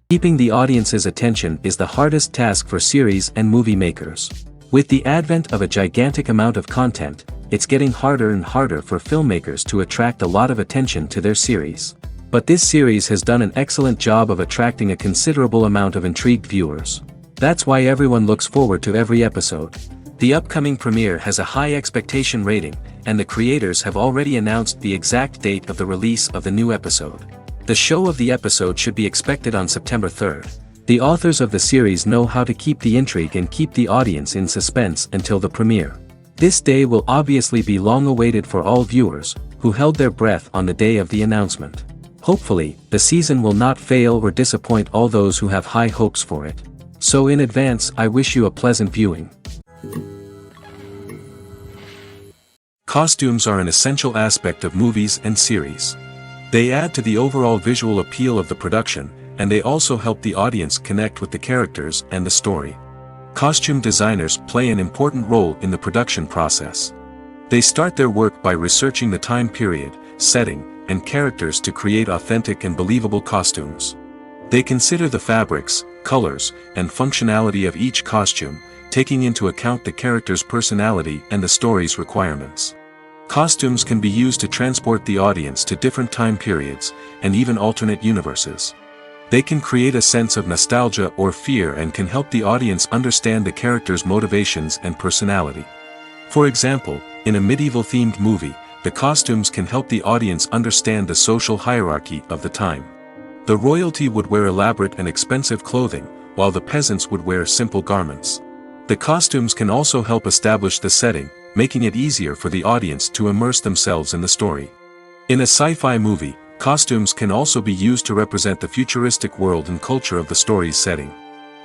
Keeping the audience's attention is the hardest task for series and movie makers. With the advent of a gigantic amount of content, it's getting harder and harder for filmmakers to attract a lot of attention to their series. But this series has done an excellent job of attracting a considerable amount of intrigued viewers. That's why everyone looks forward to every episode. The upcoming premiere has a high expectation rating, and the creators have already announced the exact date of the release of the new episode. The show of the episode should be expected on September 3rd. The authors of the series know how to keep the intrigue and keep the audience in suspense until the premiere. This day will obviously be long awaited for all viewers, who held their breath on the day of the announcement. Hopefully, the season will not fail or disappoint all those who have high hopes for it. So in advance, I wish you a pleasant viewing. Costumes are an essential aspect of movies and series. They add to the overall visual appeal of the production, and they also help the audience connect with the characters and the story. Costume designers play an important role in the production process. They start their work by researching the time period, setting, and characters to create authentic and believable costumes. They consider the fabrics, colors, and functionality of each costume, taking into account the character's personality and the story's requirements. Costumes can be used to transport the audience to different time periods, and even alternate universes. They can create a sense of nostalgia or fear and can help the audience understand the character's motivations and personality. For example, in a medieval-themed movie, the costumes can help the audience understand the social hierarchy of the time. The royalty would wear elaborate and expensive clothing, while the peasants would wear simple garments. The costumes can also help establish the setting, making it easier for the audience to immerse themselves in the story. In a sci-fi movie, costumes can also be used to represent the futuristic world and culture of the story's setting.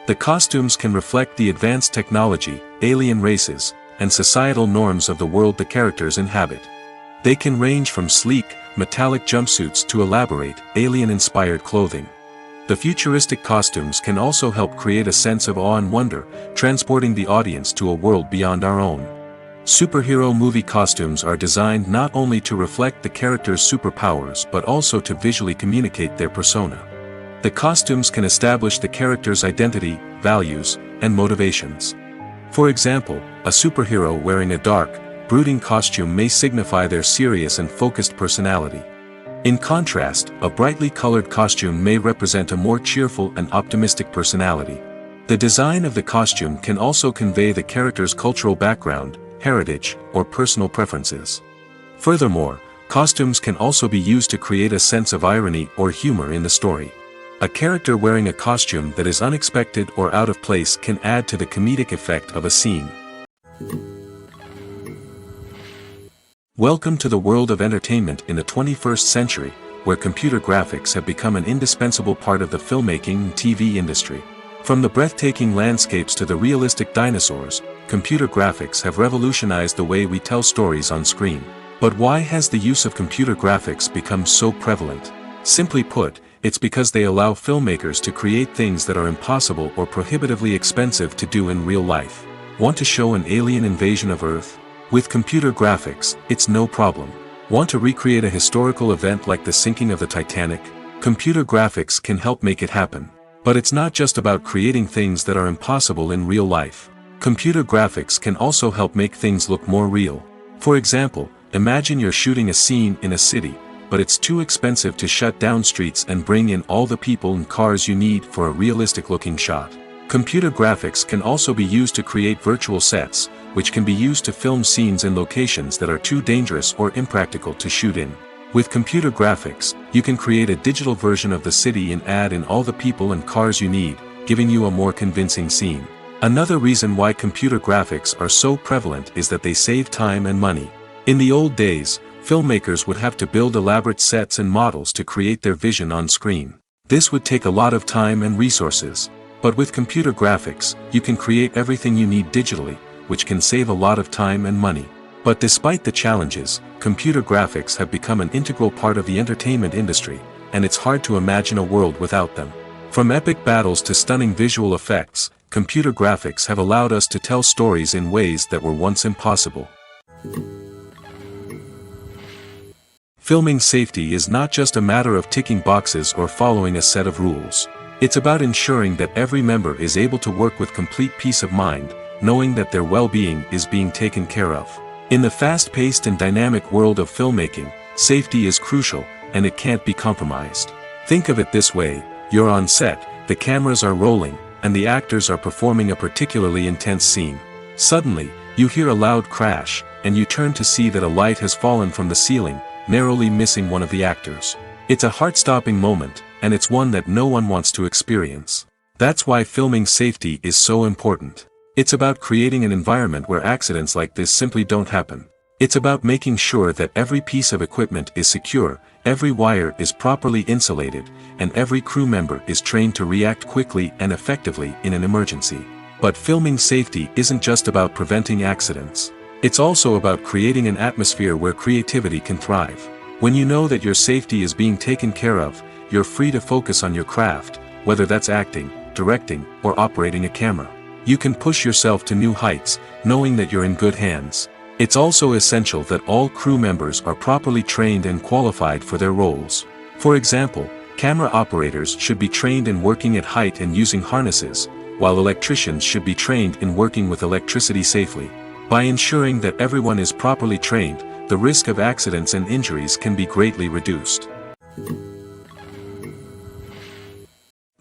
The costumes can reflect the advanced technology, alien races, and societal norms of the world the characters inhabit. They can range from sleek, metallic jumpsuits to elaborate, alien-inspired clothing. The futuristic costumes can also help create a sense of awe and wonder, transporting the audience to a world beyond our own. Superhero movie costumes are designed not only to reflect the character's superpowers but also to visually communicate their persona. The costumes can establish the character's identity, values, and motivations. For example, a superhero wearing a dark, brooding costume may signify their serious and focused personality. In contrast, a brightly colored costume may represent a more cheerful and optimistic personality. The design of the costume can also convey the character's cultural background, heritage, or personal preferences. Furthermore, costumes can also be used to create a sense of irony or humor in the story. A character wearing a costume that is unexpected or out of place can add to the comedic effect of a scene. Welcome to the world of entertainment in the 21st century, where computer graphics have become an indispensable part of the filmmaking and TV industry. From the breathtaking landscapes to the realistic dinosaurs, computer graphics have revolutionized the way we tell stories on screen. But why has the use of computer graphics become so prevalent? Simply put, it's because they allow filmmakers to create things that are impossible or prohibitively expensive to do in real life. Want to show an alien invasion of Earth? With computer graphics, it's no problem. Want to recreate a historical event like the sinking of the Titanic? Computer graphics can help make it happen. But it's not just about creating things that are impossible in real life. Computer graphics can also help make things look more real. For example, imagine you're shooting a scene in a city, but it's too expensive to shut down streets and bring in all the people and cars you need for a realistic-looking shot. Computer graphics can also be used to create virtual sets, which can be used to film scenes in locations that are too dangerous or impractical to shoot in. With computer graphics, you can create a digital version of the city and add in all the people and cars you need, giving you a more convincing scene. Another reason why computer graphics are so prevalent is that they save time and money. In the old days, filmmakers would have to build elaborate sets and models to create their vision on screen. This would take a lot of time and resources. But with computer graphics, you can create everything you need digitally, which can save a lot of time and money. But despite the challenges, computer graphics have become an integral part of the entertainment industry, and it's hard to imagine a world without them. From epic battles to stunning visual effects, computer graphics have allowed us to tell stories in ways that were once impossible. Filming safety is not just a matter of ticking boxes or following a set of rules. It's about ensuring that every member is able to work with complete peace of mind, knowing that their well-being is being taken care of. In the fast-paced and dynamic world of filmmaking, safety is crucial, and it can't be compromised. Think of it this way: you're on set, the cameras are rolling, and the actors are performing a particularly intense scene. Suddenly, you hear a loud crash, and you turn to see that a light has fallen from the ceiling, narrowly missing one of the actors. It's a heart-stopping moment, and it's one that no one wants to experience. That's why filming safety is so important. It's about creating an environment where accidents like this simply don't happen. It's about making sure that every piece of equipment is secure, every wire is properly insulated, and every crew member is trained to react quickly and effectively in an emergency. But filming safety isn't just about preventing accidents. It's also about creating an atmosphere where creativity can thrive. When you know that your safety is being taken care of, you're free to focus on your craft, whether that's acting, directing, or operating a camera. You can push yourself to new heights, knowing that you're in good hands. It's also essential that all crew members are properly trained and qualified for their roles. For example, camera operators should be trained in working at height and using harnesses, while electricians should be trained in working with electricity safely. By ensuring that everyone is properly trained, the risk of accidents and injuries can be greatly reduced.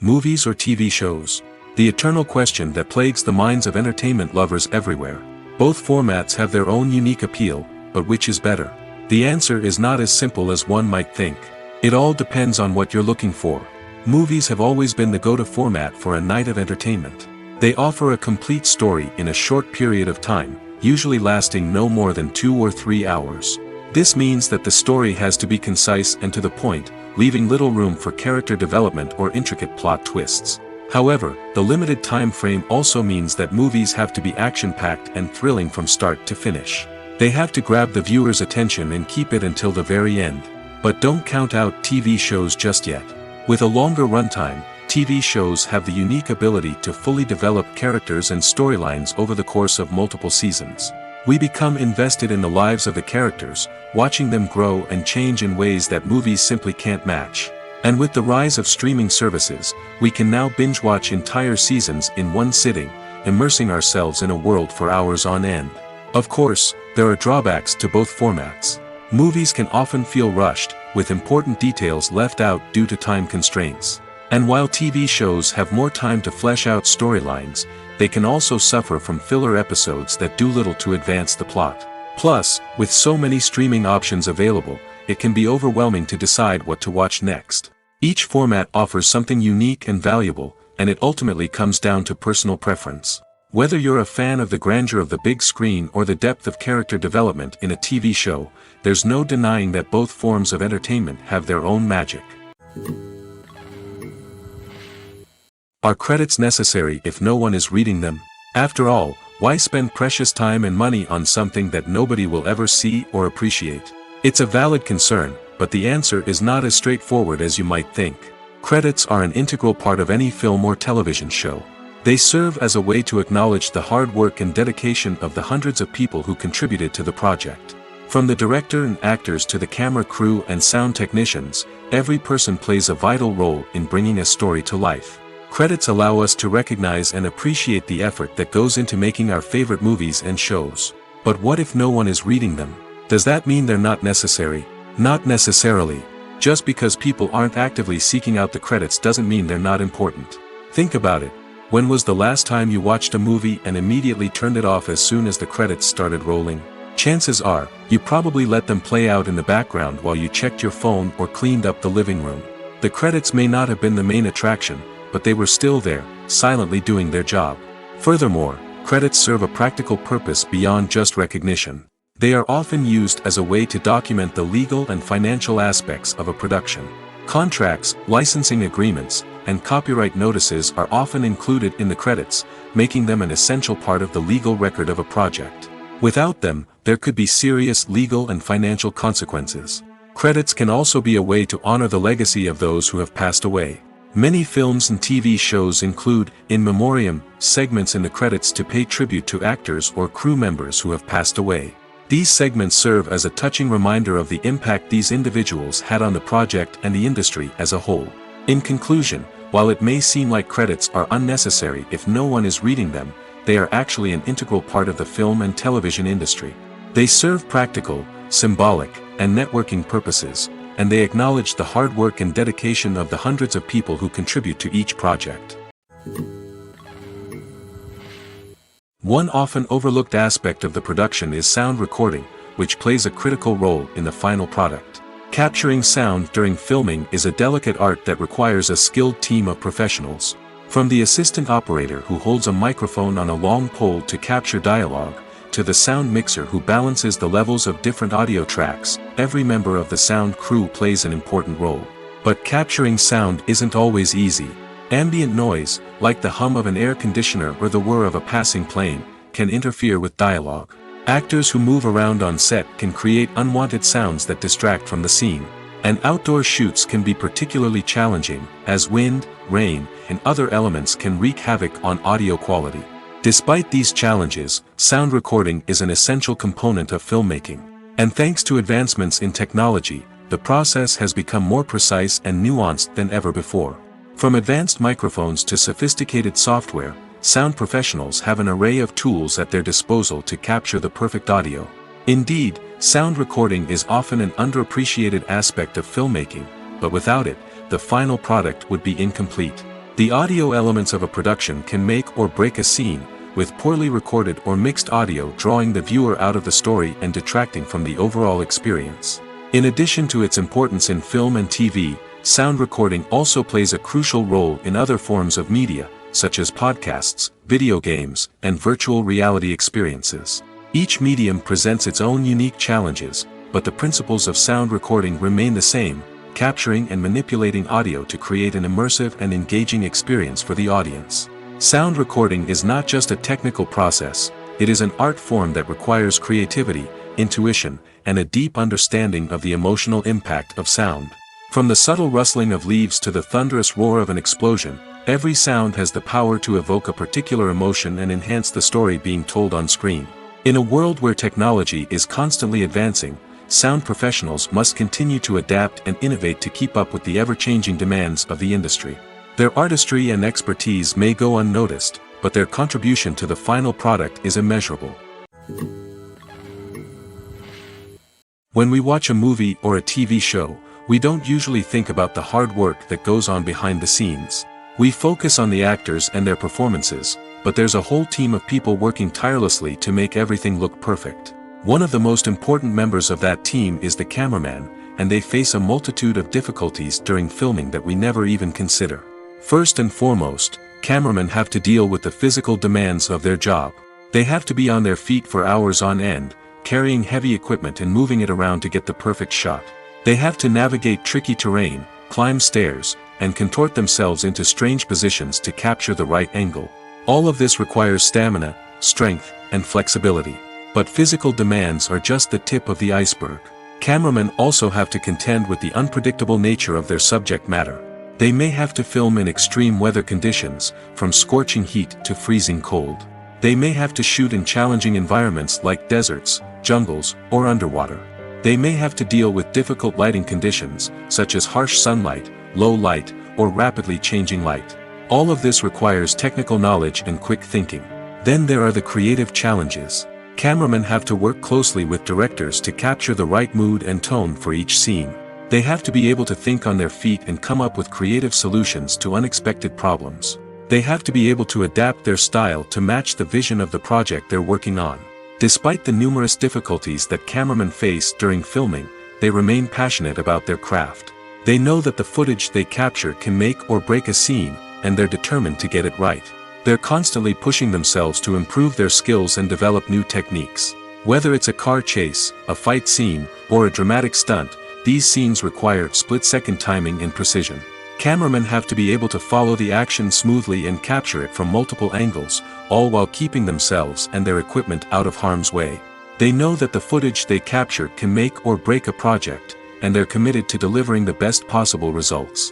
Movies or TV shows? The eternal question that plagues the minds of entertainment lovers everywhere. Both formats have their own unique appeal, but which is better? The answer is not as simple as one might think. It all depends on what you're looking for. Movies have always been the go-to format for a night of entertainment. They offer a complete story in a short period of time, usually lasting no more than 2 or 3 hours. This means that the story has to be concise and to the point, leaving little room for character development or intricate plot twists. However, the limited time frame also means that movies have to be action-packed and thrilling from start to finish. They have to grab the viewer's attention and keep it until the very end. But don't count out TV shows just yet. With a longer runtime, TV shows have the unique ability to fully develop characters and storylines over the course of multiple seasons. We become invested in the lives of the characters, watching them grow and change in ways that movies simply can't match. And with the rise of streaming services, we can now binge-watch entire seasons in one sitting, immersing ourselves in a world for hours on end. Of course, there are drawbacks to both formats. Movies can often feel rushed, with important details left out due to time constraints. And while TV shows have more time to flesh out storylines, they can also suffer from filler episodes that do little to advance the plot. Plus, with so many streaming options available, it can be overwhelming to decide what to watch next. Each format offers something unique and valuable, and it ultimately comes down to personal preference. Whether you're a fan of the grandeur of the big screen or the depth of character development in a TV show, there's no denying that both forms of entertainment have their own magic. Are credits necessary if no one is reading them? After all, why spend precious time and money on something that nobody will ever see or appreciate? It's a valid concern, but the answer is not as straightforward as you might think. Credits are an integral part of any film or television show. They serve as a way to acknowledge the hard work and dedication of the hundreds of people who contributed to the project. From the director and actors to the camera crew and sound technicians, every person plays a vital role in bringing a story to life. Credits allow us to recognize and appreciate the effort that goes into making our favorite movies and shows. But what if no one is reading them? Does that mean they're not necessary? Not necessarily. Just because people aren't actively seeking out the credits doesn't mean they're not important. Think about it. When was the last time you watched a movie and immediately turned it off as soon as the credits started rolling? Chances are, you probably let them play out in the background while you checked your phone or cleaned up the living room. The credits may not have been the main attraction, but they were still there, silently doing their job. Furthermore, credits serve a practical purpose beyond just recognition. They are often used as a way to document the legal and financial aspects of a production. Contracts, licensing agreements, and copyright notices are often included in the credits, making them an essential part of the legal record of a project. Without them, there could be serious legal and financial consequences. Credits can also be a way to honor the legacy of those who have passed away. Many films and TV shows include, in memoriam, segments in the credits to pay tribute to actors or crew members who have passed away. These segments serve as a touching reminder of the impact these individuals had on the project and the industry as a whole. In conclusion, While it may seem like credits are unnecessary if no one is reading them, they are actually an integral part of the film and television industry. They serve practical, symbolic, and networking purposes, and they acknowledge the hard work and dedication of the hundreds of people who contribute to each project. One often overlooked aspect of the production is sound recording, which plays a critical role in the final product. Capturing sound during filming is a delicate art that requires a skilled team of professionals. From the assistant operator who holds a microphone on a long pole to capture dialogue, to the sound mixer who balances the levels of different audio tracks, every member of the sound crew plays an important role. But capturing sound isn't always easy. Ambient noise, like the hum of an air conditioner or the whir of a passing plane, can interfere with dialogue. Actors who move around on set can create unwanted sounds that distract from the scene. And outdoor shoots can be particularly challenging, as wind, rain, and other elements can wreak havoc on audio quality. Despite these challenges, sound recording is an essential component of filmmaking. And thanks to advancements in technology, the process has become more precise and nuanced than ever before. From advanced microphones to sophisticated software, sound professionals have an array of tools at their disposal to capture the perfect audio. Indeed, sound recording is often an underappreciated aspect of filmmaking, but without it, the final product would be incomplete. The audio elements of a production can make or break a scene, with poorly recorded or mixed audio drawing the viewer out of the story and detracting from the overall experience. In addition to its importance in film and TV, sound recording also plays a crucial role in other forms of media, such as podcasts, video games, and virtual reality experiences. Each medium presents its own unique challenges, but the principles of sound recording remain the same, capturing and manipulating audio to create an immersive and engaging experience for the audience. Sound recording is not just a technical process, it is an art form that requires creativity, intuition, and a deep understanding of the emotional impact of sound. From the subtle rustling of leaves to the thunderous roar of an explosion, every sound has the power to evoke a particular emotion and enhance the story being told on screen. In a world where technology is constantly advancing, sound professionals must continue to adapt and innovate to keep up with the ever-changing demands of the industry. Their artistry and expertise may go unnoticed, but their contribution to the final product is immeasurable. When we watch a movie or a TV show, we don't usually think about the hard work that goes on behind the scenes. We focus on the actors and their performances, but there's a whole team of people working tirelessly to make everything look perfect. One of the most important members of that team is the cameraman, and they face a multitude of difficulties during filming that we never even consider. First and foremost, cameramen have to deal with the physical demands of their job. They have to be on their feet for hours on end, carrying heavy equipment and moving it around to get the perfect shot. They have to navigate tricky terrain, climb stairs, and contort themselves into strange positions to capture the right angle. All of this requires stamina, strength, and flexibility. But physical demands are just the tip of the iceberg. Cameramen also have to contend with the unpredictable nature of their subject matter. They may have to film in extreme weather conditions, from scorching heat to freezing cold. They may have to shoot in challenging environments like deserts, jungles, or underwater. They may have to deal with difficult lighting conditions, such as harsh sunlight, low light, or rapidly changing light. All of this requires technical knowledge and quick thinking. Then there are the creative challenges. Cameramen have to work closely with directors to capture the right mood and tone for each scene. They have to be able to think on their feet and come up with creative solutions to unexpected problems. They have to be able to adapt their style to match the vision of the project they're working on. Despite the numerous difficulties that cameramen face during filming, they remain passionate about their craft. They know that the footage they capture can make or break a scene, and they're determined to get it right. They're constantly pushing themselves to improve their skills and develop new techniques. Whether it's a car chase, a fight scene, or a dramatic stunt, these scenes require split-second timing and precision. Cameramen have to be able to follow the action smoothly and capture it from multiple angles, all while keeping themselves and their equipment out of harm's way. They know that the footage they capture can make or break a project, and they're committed to delivering the best possible results.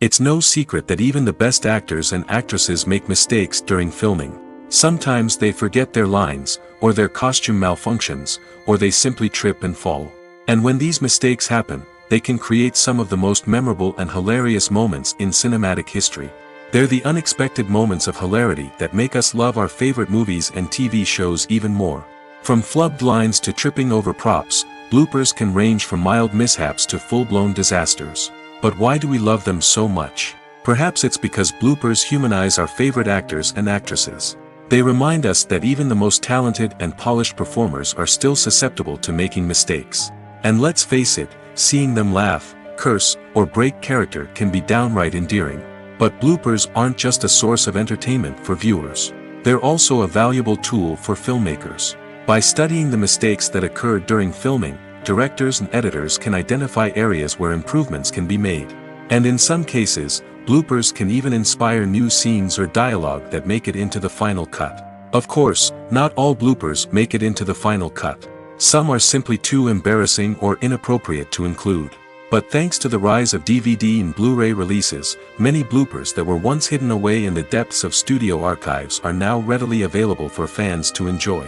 It's no secret that even the best actors and actresses make mistakes during filming. Sometimes they forget their lines, or their costume malfunctions, or they simply trip and fall. And when these mistakes happen, they can create some of the most memorable and hilarious moments in cinematic history. They're the unexpected moments of hilarity that make us love our favorite movies and TV shows even more. From flubbed lines to tripping over props, bloopers can range from mild mishaps to full-blown disasters. But why do we love them so much? Perhaps it's because bloopers humanize our favorite actors and actresses. They remind us that even the most talented and polished performers are still susceptible to making mistakes. And let's face it, seeing them laugh, curse, or break character can be downright endearing. But bloopers aren't just a source of entertainment for viewers. They're also a valuable tool for filmmakers. By studying the mistakes that occurred during filming, directors and editors can identify areas where improvements can be made. And in some cases, bloopers can even inspire new scenes or dialogue that make it into the final cut. Of course, not all bloopers make it into the final cut. Some are simply too embarrassing or inappropriate to include. But thanks to the rise of DVD and Blu-ray releases, many bloopers that were once hidden away in the depths of studio archives are now readily available for fans to enjoy.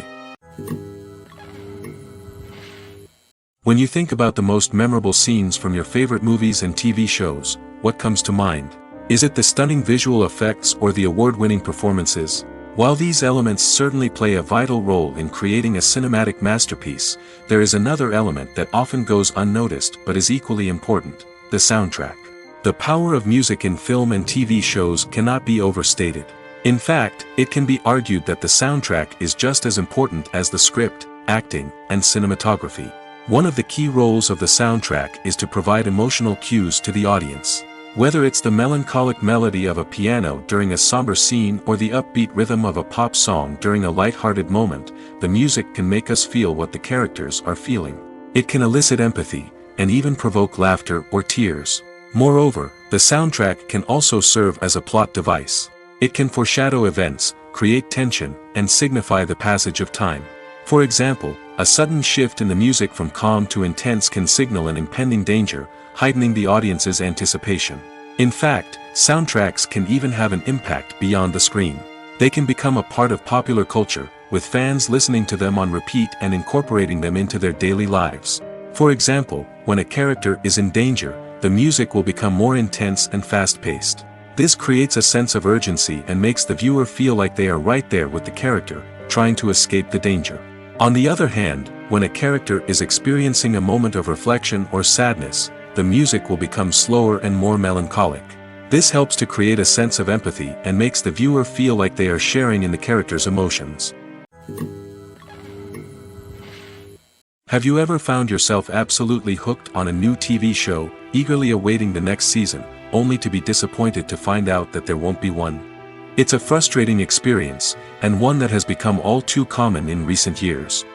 When you think about the most memorable scenes from your favorite movies and TV shows, what comes to mind? Is it the stunning visual effects or the award-winning performances? While these elements certainly play a vital role in creating a cinematic masterpiece, there is another element that often goes unnoticed but is equally important: the soundtrack. The power of music in film and TV shows cannot be overstated. In fact, it can be argued that the soundtrack is just as important as the script, acting, and cinematography. One of the key roles of the soundtrack is to provide emotional cues to the audience. Whether it's the melancholic melody of a piano during a somber scene or the upbeat rhythm of a pop song during a light-hearted moment, the music can make us feel what the characters are feeling. It can elicit empathy, and even provoke laughter or tears. Moreover, the soundtrack can also serve as a plot device. It can foreshadow events, create tension, and signify the passage of time. For example, a sudden shift in the music from calm to intense can signal an impending danger, heightening the audience's anticipation. In fact, soundtracks can even have an impact beyond the screen. They can become a part of popular culture, with fans listening to them on repeat and incorporating them into their daily lives. For example, when a character is in danger, the music will become more intense and fast-paced. This creates a sense of urgency and makes the viewer feel like they are right there with the character, trying to escape the danger. On the other hand, when a character is experiencing a moment of reflection or sadness, the music will become slower and more melancholic. This helps to create a sense of empathy and makes the viewer feel like they are sharing in the character's emotions. Have you ever found yourself absolutely hooked on a new TV show, eagerly awaiting the next season, only to be disappointed to find out that there won't be one? It's a frustrating experience, and one that has become all too common in recent years.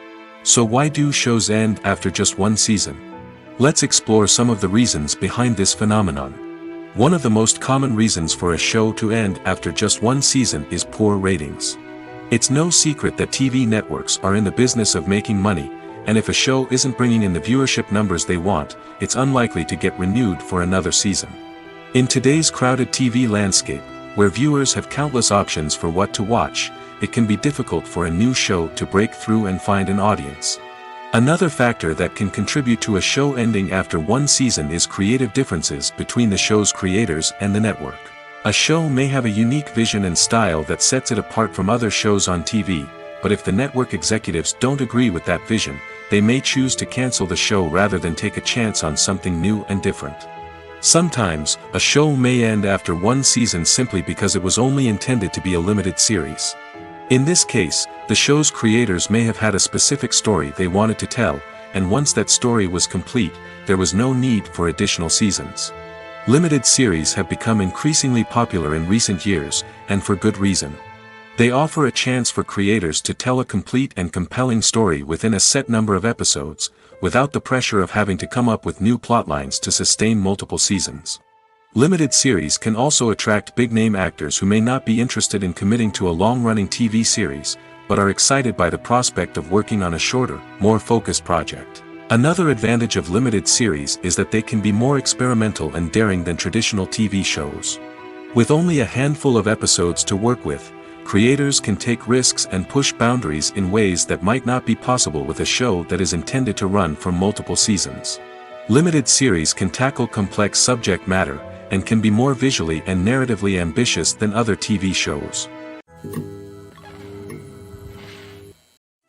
So why do shows end after just one season? Let's explore some of the reasons behind this phenomenon. One of the most common reasons for a show to end after just one season is poor ratings. It's no secret that TV networks are in the business of making money, and if a show isn't bringing in the viewership numbers they want, it's unlikely to get renewed for another season. In today's crowded TV landscape, where viewers have countless options for what to watch, it can be difficult for a new show to break through and find an audience. Another factor that can contribute to a show ending after one season is creative differences between the show's creators and the network. A show may have a unique vision and style that sets it apart from other shows on TV, but if the network executives don't agree with that vision, they may choose to cancel the show rather than take a chance on something new and different. Sometimes, a show may end after one season simply because it was only intended to be a limited series. In this case, the show's creators may have had a specific story they wanted to tell, and once that story was complete, there was no need for additional seasons. Limited series have become increasingly popular in recent years, and for good reason. They offer a chance for creators to tell a complete and compelling story within a set number of episodes, without the pressure of having to come up with new plotlines to sustain multiple seasons. Limited series can also attract big-name actors who may not be interested in committing to a long-running TV series, but are excited by the prospect of working on a shorter, more focused project. Another advantage of limited series is that they can be more experimental and daring than traditional TV shows. With only a handful of episodes to work with, creators can take risks and push boundaries in ways that might not be possible with a show that is intended to run for multiple seasons. Limited series can tackle complex subject matter, and can be more visually and narratively ambitious than other TV shows.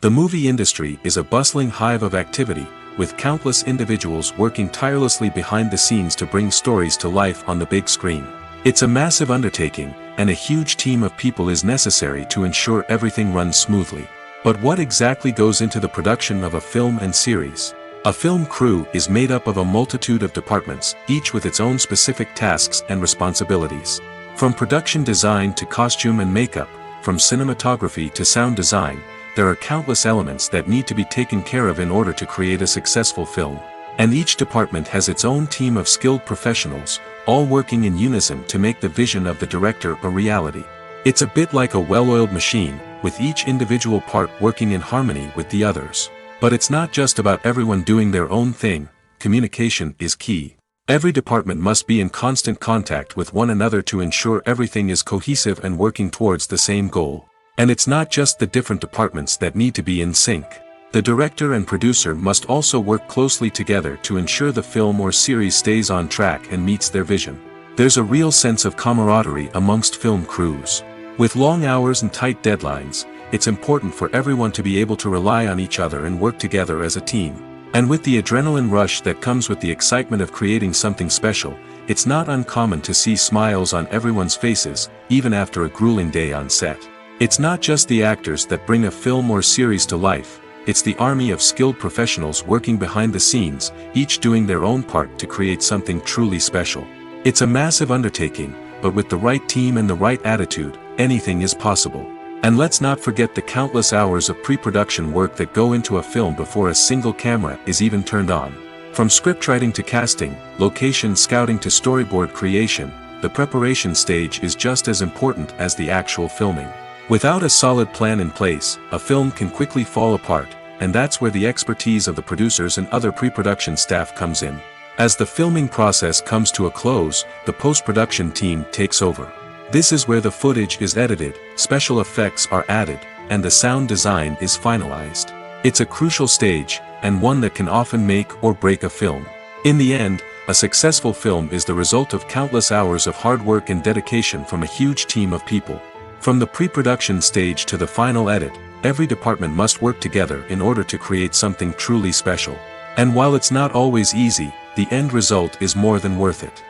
The movie industry is a bustling hive of activity, with countless individuals working tirelessly behind the scenes to bring stories to life on the big screen. It's a massive undertaking, and a huge team of people is necessary to ensure everything runs smoothly. But what exactly goes into the production of a film and series? A film crew is made up of a multitude of departments, each with its own specific tasks and responsibilities. From production design to costume and makeup, from cinematography to sound design, there are countless elements that need to be taken care of in order to create a successful film. And each department has its own team of skilled professionals, all working in unison to make the vision of the director a reality. It's a bit like a well-oiled machine, with each individual part working in harmony with the others. But it's not just about everyone doing their own thing. Communication is key. Every department must be in constant contact with one another to ensure everything is cohesive and working towards the same goal. And it's not just the different departments that need to be in sync. The director and producer must also work closely together to ensure the film or series stays on track and meets their vision. There's a real sense of camaraderie amongst film crews. With long hours and tight deadlines, it's important for everyone to be able to rely on each other and work together as a team. And with the adrenaline rush that comes with the excitement of creating something special, it's not uncommon to see smiles on everyone's faces, even after a grueling day on set. It's not just the actors that bring a film or series to life, it's the army of skilled professionals working behind the scenes, each doing their own part to create something truly special. It's a massive undertaking, but with the right team and the right attitude, anything is possible. And let's not forget the countless hours of pre-production work that go into a film before a single camera is even turned on. From scriptwriting to casting, location scouting to storyboard creation, the preparation stage is just as important as the actual filming. Without a solid plan in place, a film can quickly fall apart, and that's where the expertise of the producers and other pre-production staff comes in. As the filming process comes to a close, the post-production team takes over. This is where the footage is edited, special effects are added, and the sound design is finalized. It's a crucial stage, and one that can often make or break a film. In the end, a successful film is the result of countless hours of hard work and dedication from a huge team of people. From the pre-production stage to the final edit, every department must work together in order to create something truly special. And while it's not always easy, the end result is more than worth it.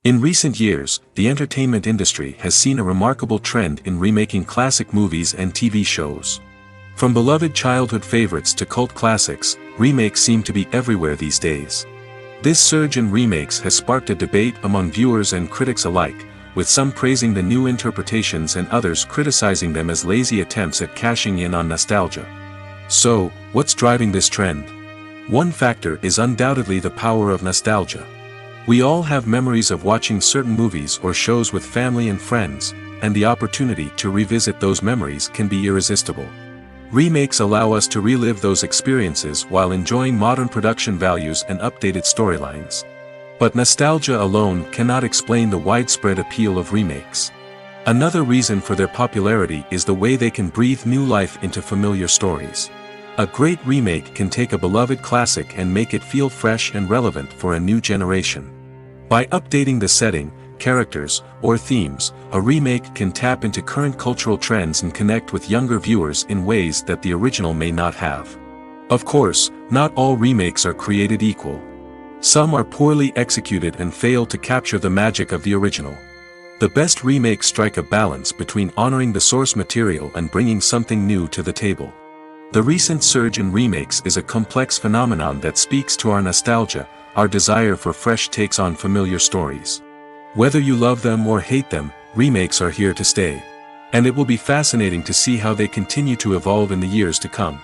In recent years, the entertainment industry has seen a remarkable trend in remaking classic movies and TV shows. From beloved childhood favorites to cult classics, remakes seem to be everywhere these days. This surge in remakes has sparked a debate among viewers and critics alike, with some praising the new interpretations and others criticizing them as lazy attempts at cashing in on nostalgia. So, what's driving this trend? One factor is undoubtedly the power of nostalgia. We all have memories of watching certain movies or shows with family and friends, and the opportunity to revisit those memories can be irresistible. Remakes allow us to relive those experiences while enjoying modern production values and updated storylines. But nostalgia alone cannot explain the widespread appeal of remakes. Another reason for their popularity is the way they can breathe new life into familiar stories. A great remake can take a beloved classic and make it feel fresh and relevant for a new generation. By updating the setting, characters, or themes, a remake can tap into current cultural trends and connect with younger viewers in ways that the original may not have. Of course, not all remakes are created equal. Some are poorly executed and fail to capture the magic of the original. The best remakes strike a balance between honoring the source material and bringing something new to the table. The recent surge in remakes is a complex phenomenon that speaks to our nostalgia, our desire for fresh takes on familiar stories. Whether you love them or hate them, remakes are here to stay. And it will be fascinating to see how they continue to evolve in the years to come.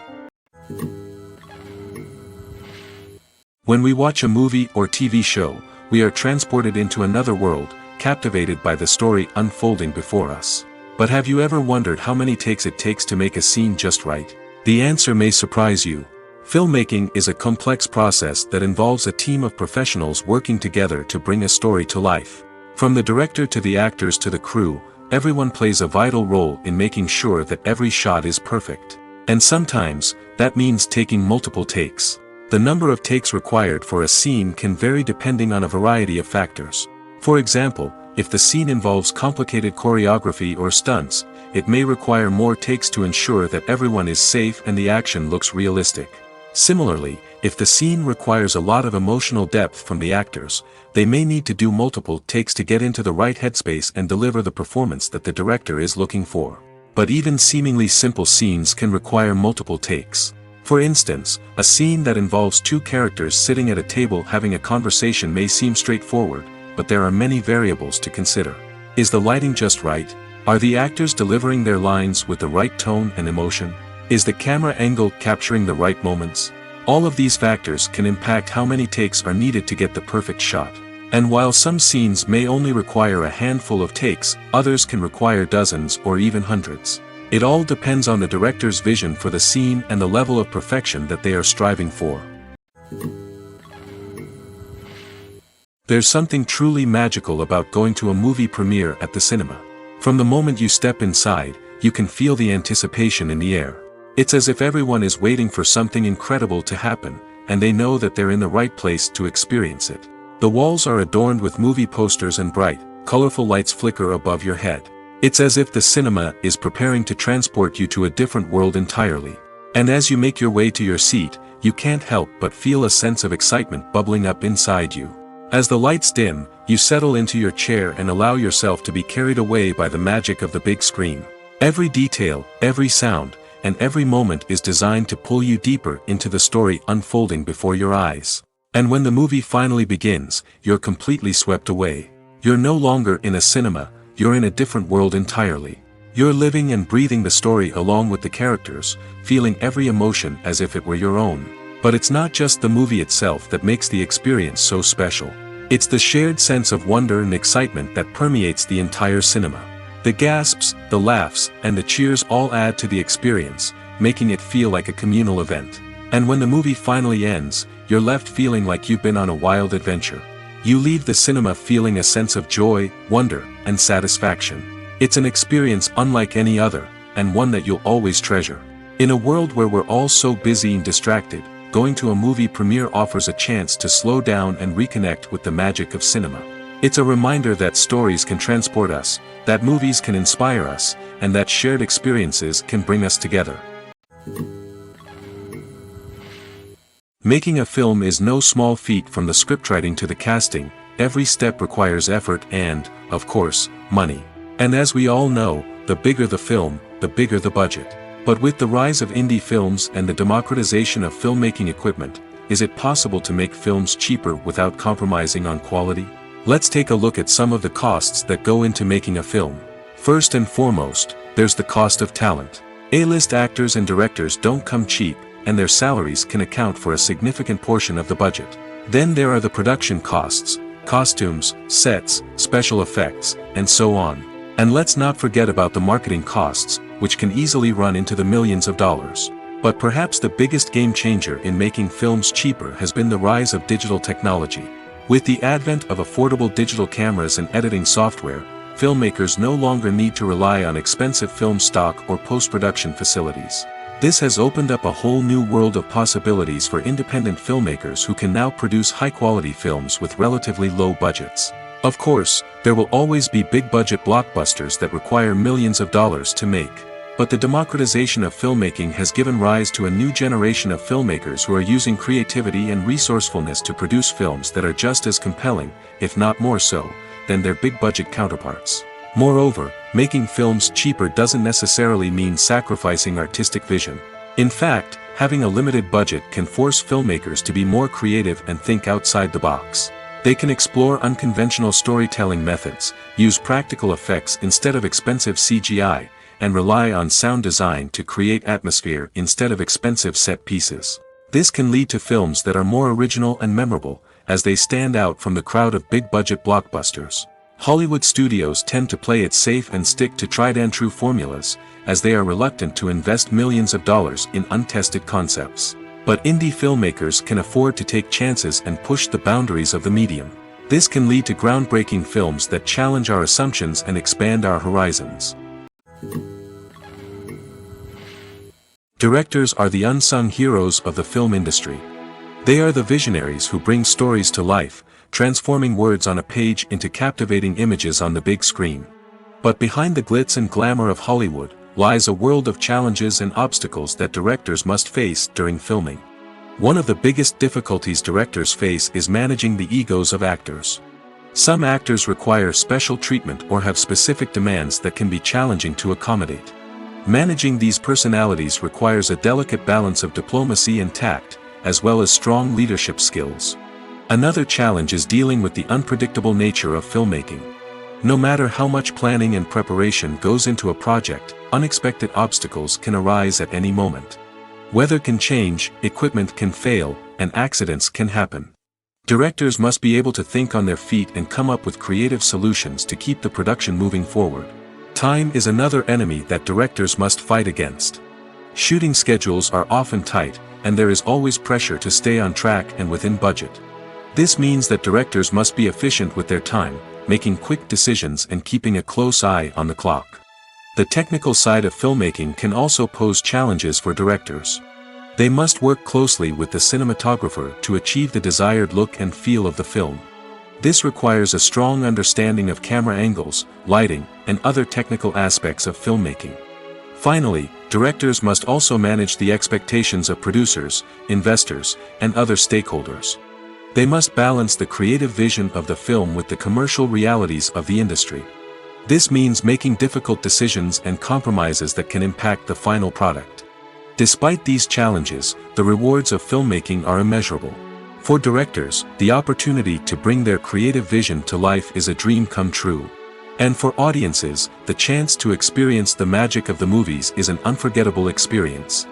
When we watch a movie or TV show, we are transported into another world, captivated by the story unfolding before us. But have you ever wondered how many takes it takes to make a scene just right? The answer may surprise you. Filmmaking is a complex process that involves a team of professionals working together to bring a story to life. From the director to the actors to the crew, everyone plays a vital role in making sure that every shot is perfect. And sometimes, that means taking multiple takes. The number of takes required for a scene can vary depending on a variety of factors. For example, if the scene involves complicated choreography or stunts, it may require more takes to ensure that everyone is safe and the action looks realistic. Similarly, if the scene requires a lot of emotional depth from the actors, they may need to do multiple takes to get into the right headspace and deliver the performance that the director is looking for. But even seemingly simple scenes can require multiple takes. For instance, a scene that involves two characters sitting at a table having a conversation may seem straightforward, but there are many variables to consider. Is the lighting just right? Are the actors delivering their lines with the right tone and emotion? Is the camera angle capturing the right moments? All of these factors can impact how many takes are needed to get the perfect shot. And while some scenes may only require a handful of takes, others can require dozens or even hundreds. It all depends on the director's vision for the scene and the level of perfection that they are striving for. There's something truly magical about going to a movie premiere at the cinema. From the moment you step inside, you can feel the anticipation in the air. It's as if everyone is waiting for something incredible to happen, and they know that they're in the right place to experience it. The walls are adorned with movie posters and bright, colorful lights flicker above your head. It's as if the cinema is preparing to transport you to a different world entirely. And as you make your way to your seat, you can't help but feel a sense of excitement bubbling up inside you. As the lights dim, you settle into your chair and allow yourself to be carried away by the magic of the big screen. Every detail, every sound, and every moment is designed to pull you deeper into the story unfolding before your eyes. And when the movie finally begins, you're completely swept away. You're no longer in a cinema, you're in a different world entirely. You're living and breathing the story along with the characters, feeling every emotion as if it were your own. But it's not just the movie itself that makes the experience so special. It's the shared sense of wonder and excitement that permeates the entire cinema. The gasps, the laughs, and the cheers all add to the experience, making it feel like a communal event. And when the movie finally ends, you're left feeling like you've been on a wild adventure. You leave the cinema feeling a sense of joy, wonder, and satisfaction. It's an experience unlike any other, and one that you'll always treasure. In a world where we're all so busy and distracted, going to a movie premiere offers a chance to slow down and reconnect with the magic of cinema. It's a reminder that stories can transport us, that movies can inspire us, and that shared experiences can bring us together. Making a film is no small feat. From the scriptwriting to the casting, every step requires effort and, of course, money. And as we all know, the bigger the film, the bigger the budget. But with the rise of indie films and the democratization of filmmaking equipment, is it possible to make films cheaper without compromising on quality? Let's take a look at some of the costs that go into making a film. First and foremost, there's the cost of talent. A-list actors and directors don't come cheap, and their salaries can account for a significant portion of the budget. Then there are the production costs, costumes, sets, special effects, and so on. And let's not forget about the marketing costs, which can easily run into the millions of dollars. But perhaps the biggest game changer in making films cheaper has been the rise of digital technology. With the advent of affordable digital cameras and editing software, filmmakers no longer need to rely on expensive film stock or post-production facilities. This has opened up a whole new world of possibilities for independent filmmakers who can now produce high-quality films with relatively low budgets. Of course, there will always be big-budget blockbusters that require millions of dollars to make. But the democratization of filmmaking has given rise to a new generation of filmmakers who are using creativity and resourcefulness to produce films that are just as compelling, if not more so, than their big-budget counterparts. Moreover, making films cheaper doesn't necessarily mean sacrificing artistic vision. In fact, having a limited budget can force filmmakers to be more creative and think outside the box. They can explore unconventional storytelling methods, use practical effects instead of expensive CGI, and rely on sound design to create atmosphere instead of expensive set pieces. This can lead to films that are more original and memorable, as they stand out from the crowd of big-budget blockbusters. Hollywood studios tend to play it safe and stick to tried-and-true formulas, as they are reluctant to invest millions of dollars in untested concepts. But indie filmmakers can afford to take chances and push the boundaries of the medium. This can lead to groundbreaking films that challenge our assumptions and expand our horizons. Directors are the unsung heroes of the film industry. They are the visionaries who bring stories to life, transforming words on a page into captivating images on the big screen. But behind the glitz and glamour of Hollywood, lies a world of challenges and obstacles that directors must face during filming. One of the biggest difficulties directors face is managing the egos of actors. Some actors require special treatment or have specific demands that can be challenging to accommodate. Managing these personalities requires a delicate balance of diplomacy and tact, as well as strong leadership skills. Another challenge is dealing with the unpredictable nature of filmmaking. No matter how much planning and preparation goes into a project, unexpected obstacles can arise at any moment. Weather can change, equipment can fail, and accidents can happen. Directors must be able to think on their feet and come up with creative solutions to keep the production moving forward. Time is another enemy that directors must fight against. Shooting schedules are often tight, and there is always pressure to stay on track and within budget. This means that directors must be efficient with their time, making quick decisions and keeping a close eye on the clock. The technical side of filmmaking can also pose challenges for directors. They must work closely with the cinematographer to achieve the desired look and feel of the film. This requires a strong understanding of camera angles, lighting, and other technical aspects of filmmaking. Finally, directors must also manage the expectations of producers, investors, and other stakeholders. They must balance the creative vision of the film with the commercial realities of the industry. This means making difficult decisions and compromises that can impact the final product. Despite these challenges, the rewards of filmmaking are immeasurable. For directors, the opportunity to bring their creative vision to life is a dream come true. And for audiences, the chance to experience the magic of the movies is an unforgettable experience.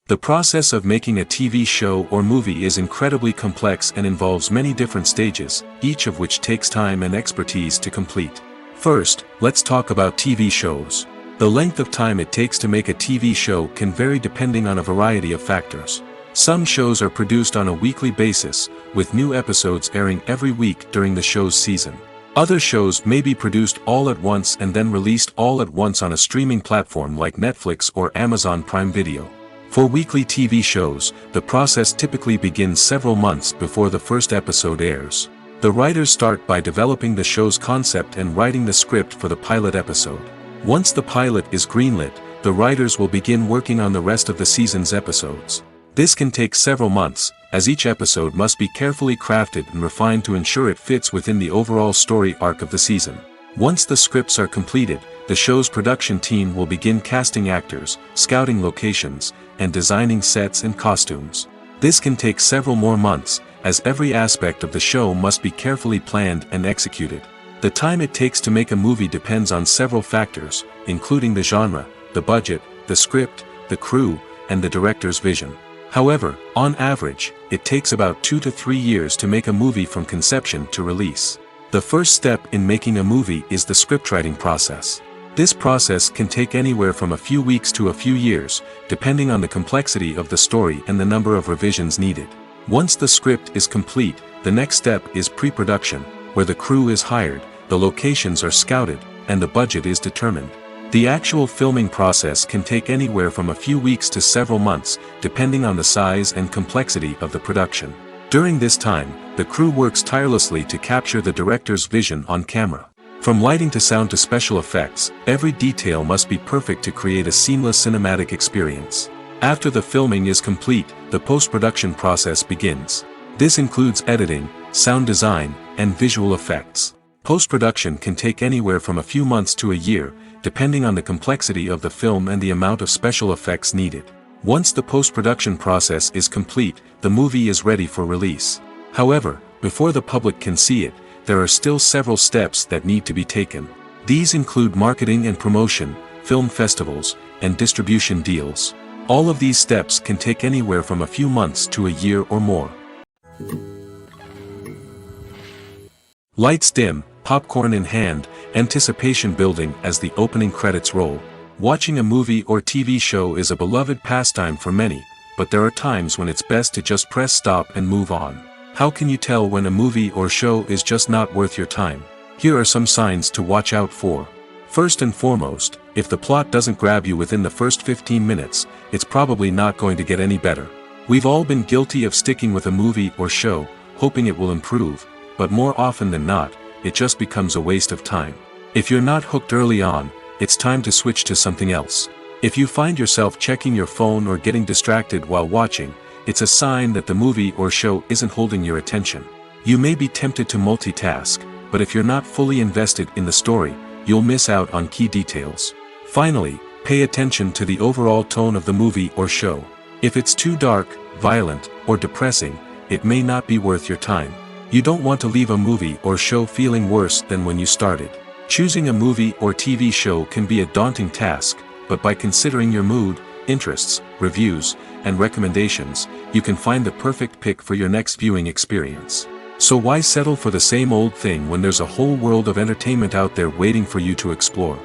The process of making a TV show or movie is incredibly complex and involves many different stages, each of which takes time and expertise to complete. First, let's talk about TV shows. The length of time it takes to make a TV show can vary depending on a variety of factors. Some shows are produced on a weekly basis, with new episodes airing every week during the show's season. Other shows may be produced all at once and then released all at once on a streaming platform like Netflix or Amazon Prime Video. For weekly TV shows, the process typically begins several months before the first episode airs. The writers start by developing the show's concept and writing the script for the pilot episode. Once the pilot is greenlit, the writers will begin working on the rest of the season's episodes. This can take several months, as each episode must be carefully crafted and refined to ensure it fits within the overall story arc of the season. Once the scripts are completed, the show's production team will begin casting actors, scouting locations, and designing sets and costumes. This can take several more months, as every aspect of the show must be carefully planned and executed. The time it takes to make a movie depends on several factors, including the genre, the budget, the script, the crew, and the director's vision. However, on average, it takes about 2 to 3 years to make a movie from conception to release. The first step in making a movie is the scriptwriting process. This process can take anywhere from a few weeks to a few years, depending on the complexity of the story and the number of revisions needed. Once the script is complete, the next step is pre-production, where the crew is hired, the locations are scouted, and the budget is determined. The actual filming process can take anywhere from a few weeks to several months, depending on the size and complexity of the production. During this time, the crew works tirelessly to capture the director's vision on camera. From lighting to sound to special effects, every detail must be perfect to create a seamless cinematic experience. After the filming is complete, the post-production process begins. This includes editing, sound design, and visual effects. Post-production can take anywhere from a few months to a year, depending on the complexity of the film and the amount of special effects needed. Once the post-production process is complete, the movie is ready for release. However, before the public can see it, there are still several steps that need to be taken. These include marketing and promotion, film festivals, and distribution deals. All of these steps can take anywhere from a few months to a year or more. Lights dim, popcorn in hand, anticipation building as the opening credits roll. Watching a movie or TV show is a beloved pastime for many, but there are times when it's best to just press stop and move on. How can you tell when a movie or show is just not worth your time? Here are some signs to watch out for. First and foremost, If the plot doesn't grab you within the first 15 minutes, it's probably not going to get any better. We've all been guilty of sticking with a movie or show, hoping it will improve, but more often than not, it just becomes a waste of time. If you're not hooked early on, it's time to switch to something else. If you find yourself checking your phone or getting distracted while watching, it's a sign that the movie or show isn't holding your attention. You may be tempted to multitask, but if you're not fully invested in the story, you'll miss out on key details. Finally, pay attention to the overall tone of the movie or show. If it's too dark, violent, or depressing, it may not be worth your time. You don't want to leave a movie or show feeling worse than when you started. Choosing a movie or TV show can be a daunting task, but by considering your mood, interests, reviews, and recommendations, you can find the perfect pick for your next viewing experience. So why settle for the same old thing when there's a whole world of entertainment out there waiting for you to explore?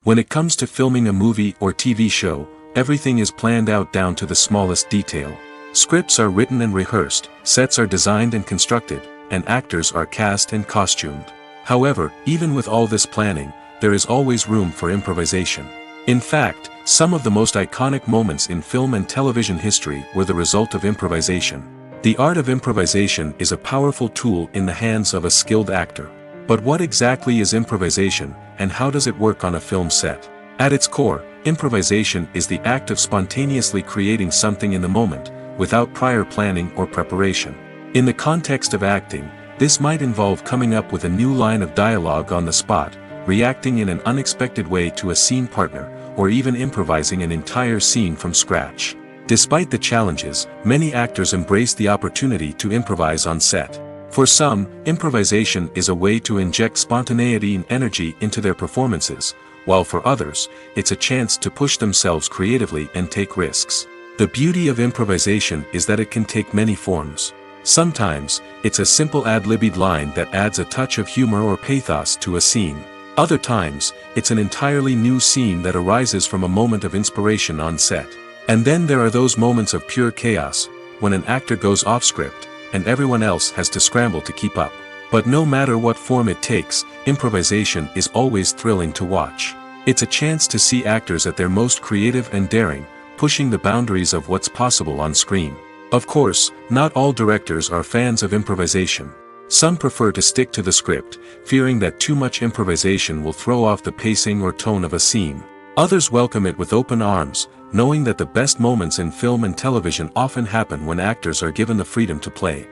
When it comes to filming a movie or TV show, everything is planned out down to the smallest detail. Scripts are written and rehearsed, sets are designed and constructed, and actors are cast and costumed. However, even with all this planning, there is always room for improvisation. In fact, some of the most iconic moments in film and television history were the result of improvisation. The art of improvisation is a powerful tool in the hands of a skilled actor. But what exactly is improvisation, and how does it work on a film set? At its core, improvisation is the act of spontaneously creating something in the moment, without prior planning or preparation. In the context of acting, this might involve coming up with a new line of dialogue on the spot, reacting in an unexpected way to a scene partner, or even improvising an entire scene from scratch. Despite the challenges, many actors embrace the opportunity to improvise on set. For some, improvisation is a way to inject spontaneity and energy into their performances, while for others, it's a chance to push themselves creatively and take risks. The beauty of improvisation is that it can take many forms. Sometimes, it's a simple ad-libbed line that adds a touch of humor or pathos to a scene. Other times, it's an entirely new scene that arises from a moment of inspiration on set. And then there are those moments of pure chaos, when an actor goes off script, and everyone else has to scramble to keep up. But no matter what form it takes, improvisation is always thrilling to watch. It's a chance to see actors at their most creative and daring, pushing the boundaries of what's possible on screen. Of course, not all directors are fans of improvisation. Some prefer to stick to the script, fearing that too much improvisation will throw off the pacing or tone of a scene. Others welcome it with open arms, knowing that the best moments in film and television often happen when actors are given the freedom to play.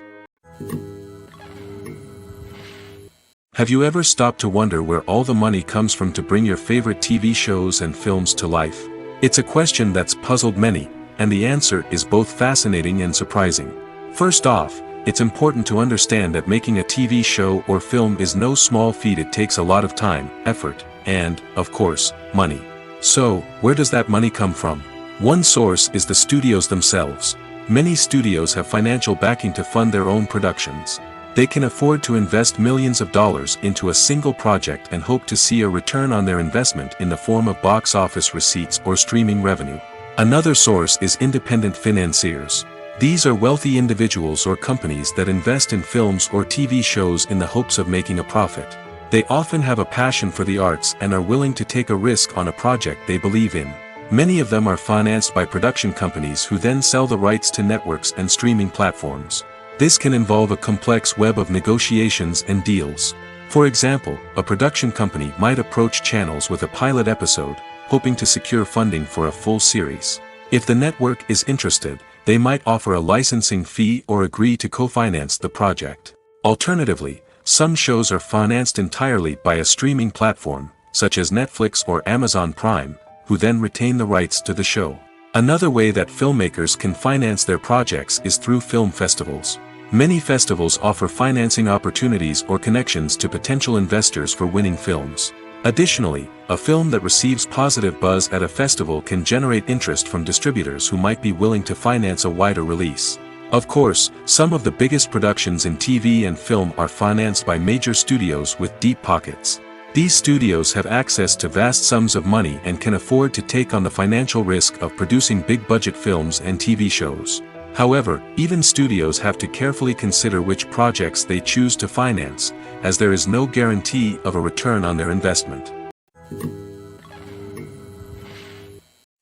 Have you ever stopped to wonder where all the money comes from to bring your favorite TV shows and films to life? It's a question that's puzzled many, and the answer is both fascinating and surprising. First off, it's important to understand that making a TV show or film is no small feat. It takes a lot of time, effort, and, of course, money. So, where does that money come from? One source is the studios themselves. Many studios have financial backing to fund their own productions. They can afford to invest millions of dollars into a single project and hope to see a return on their investment in the form of box office receipts or streaming revenue. Another source is independent financiers. These are wealthy individuals or companies that invest in films or TV shows in the hopes of making a profit. They often have a passion for the arts and are willing to take a risk on a project they believe in. Many of them are financed by production companies who then sell the rights to networks and streaming platforms. This can involve a complex web of negotiations and deals. For example, a production company might approach channels with a pilot episode, hoping to secure funding for a full series. If the network is interested, they might offer a licensing fee or agree to co-finance the project. Alternatively, some shows are financed entirely by a streaming platform, such as Netflix or Amazon Prime, who then retain the rights to the show. Another way that filmmakers can finance their projects is through film festivals. Many festivals offer financing opportunities or connections to potential investors for winning films. Additionally, a film that receives positive buzz at a festival can generate interest from distributors who might be willing to finance a wider release. Of course, some of the biggest productions in TV and film are financed by major studios with deep pockets. These studios have access to vast sums of money and can afford to take on the financial risk of producing big-budget films and TV shows. However, even studios have to carefully consider which projects they choose to finance, as there is no guarantee of a return on their investment.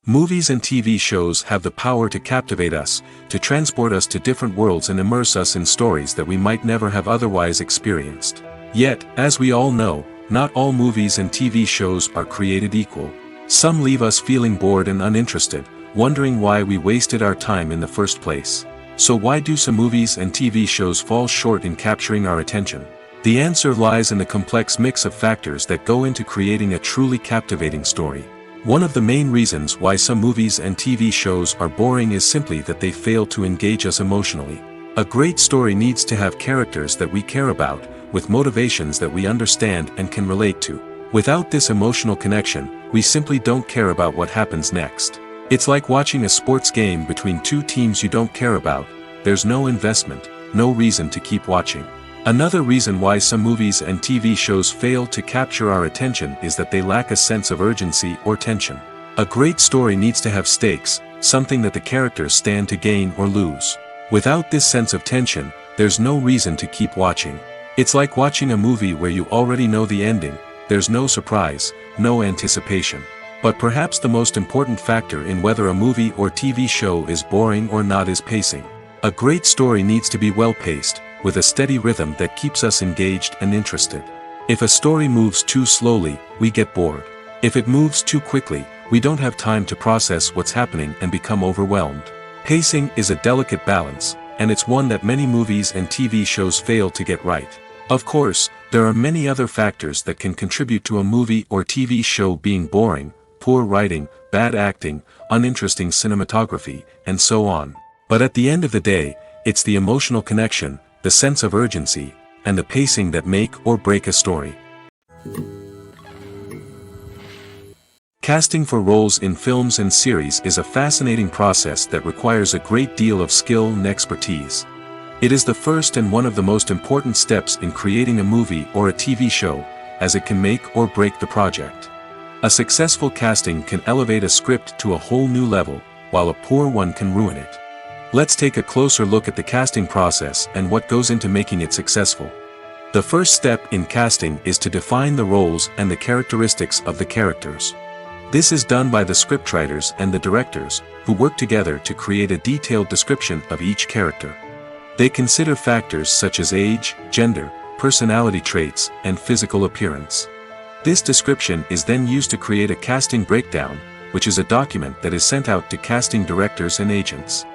Movies and TV shows have the power to captivate us, to transport us to different worlds and immerse us in stories that we might never have otherwise experienced. Yet, as we all know, not all movies and TV shows are created equal. Some leave us feeling bored and uninterested, wondering why we wasted our time in the first place. So why do some movies and TV shows fall short in capturing our attention? The answer lies in the complex mix of factors that go into creating a truly captivating story. One of the main reasons why some movies and TV shows are boring is simply that they fail to engage us emotionally. A great story needs to have characters that we care about, with motivations that we understand and can relate to. Without this emotional connection, we simply don't care about what happens next. It's like watching a sports game between two teams you don't care about. There's no investment, no reason to keep watching. Another reason why some movies and TV shows fail to capture our attention is that they lack a sense of urgency or tension. A great story needs to have stakes, something that the characters stand to gain or lose. Without this sense of tension, there's no reason to keep watching. It's like watching a movie where you already know the ending. There's no surprise, no anticipation. But perhaps the most important factor in whether a movie or TV show is boring or not is pacing. A great story needs to be well-paced, with a steady rhythm that keeps us engaged and interested. If a story moves too slowly, we get bored. If it moves too quickly, we don't have time to process what's happening and become overwhelmed. Pacing is a delicate balance, and it's one that many movies and TV shows fail to get right. Of course, there are many other factors that can contribute to a movie or TV show being boring: poor writing, bad acting, uninteresting cinematography, and so on. But at the end of the day, it's the emotional connection, the sense of urgency, and the pacing that make or break a story. Casting for roles in films and series is a fascinating process that requires a great deal of skill and expertise. It is the first and one of the most important steps in creating a movie or a TV show, as it can make or break the project. A successful casting can elevate a script to a whole new level, while a poor one can ruin it. Let's take a closer look at the casting process and what goes into making it successful. The first step in casting is to define the roles and the characteristics of the characters. This is done by the scriptwriters and the directors, who work together to create a detailed description of each character. They consider factors such as age, gender, personality traits, and physical appearance. This description is then used to create a casting breakdown, which is a document that is sent out to casting directors and agents.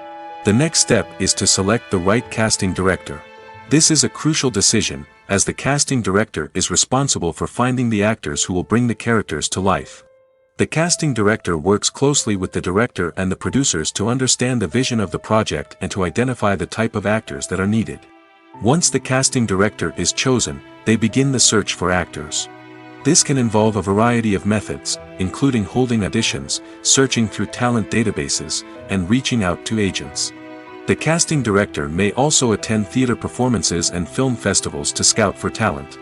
The next step is to select the right casting director. This is a crucial decision, as the casting director is responsible for finding the actors who will bring the characters to life. The casting director works closely with the director and the producers to understand the vision of the project and to identify the type of actors that are needed. Once the casting director is chosen, they begin the search for actors. This can involve a variety of methods, including holding auditions, searching through talent databases, and reaching out to agents. The casting director may also attend theater performances and film festivals to scout for talent.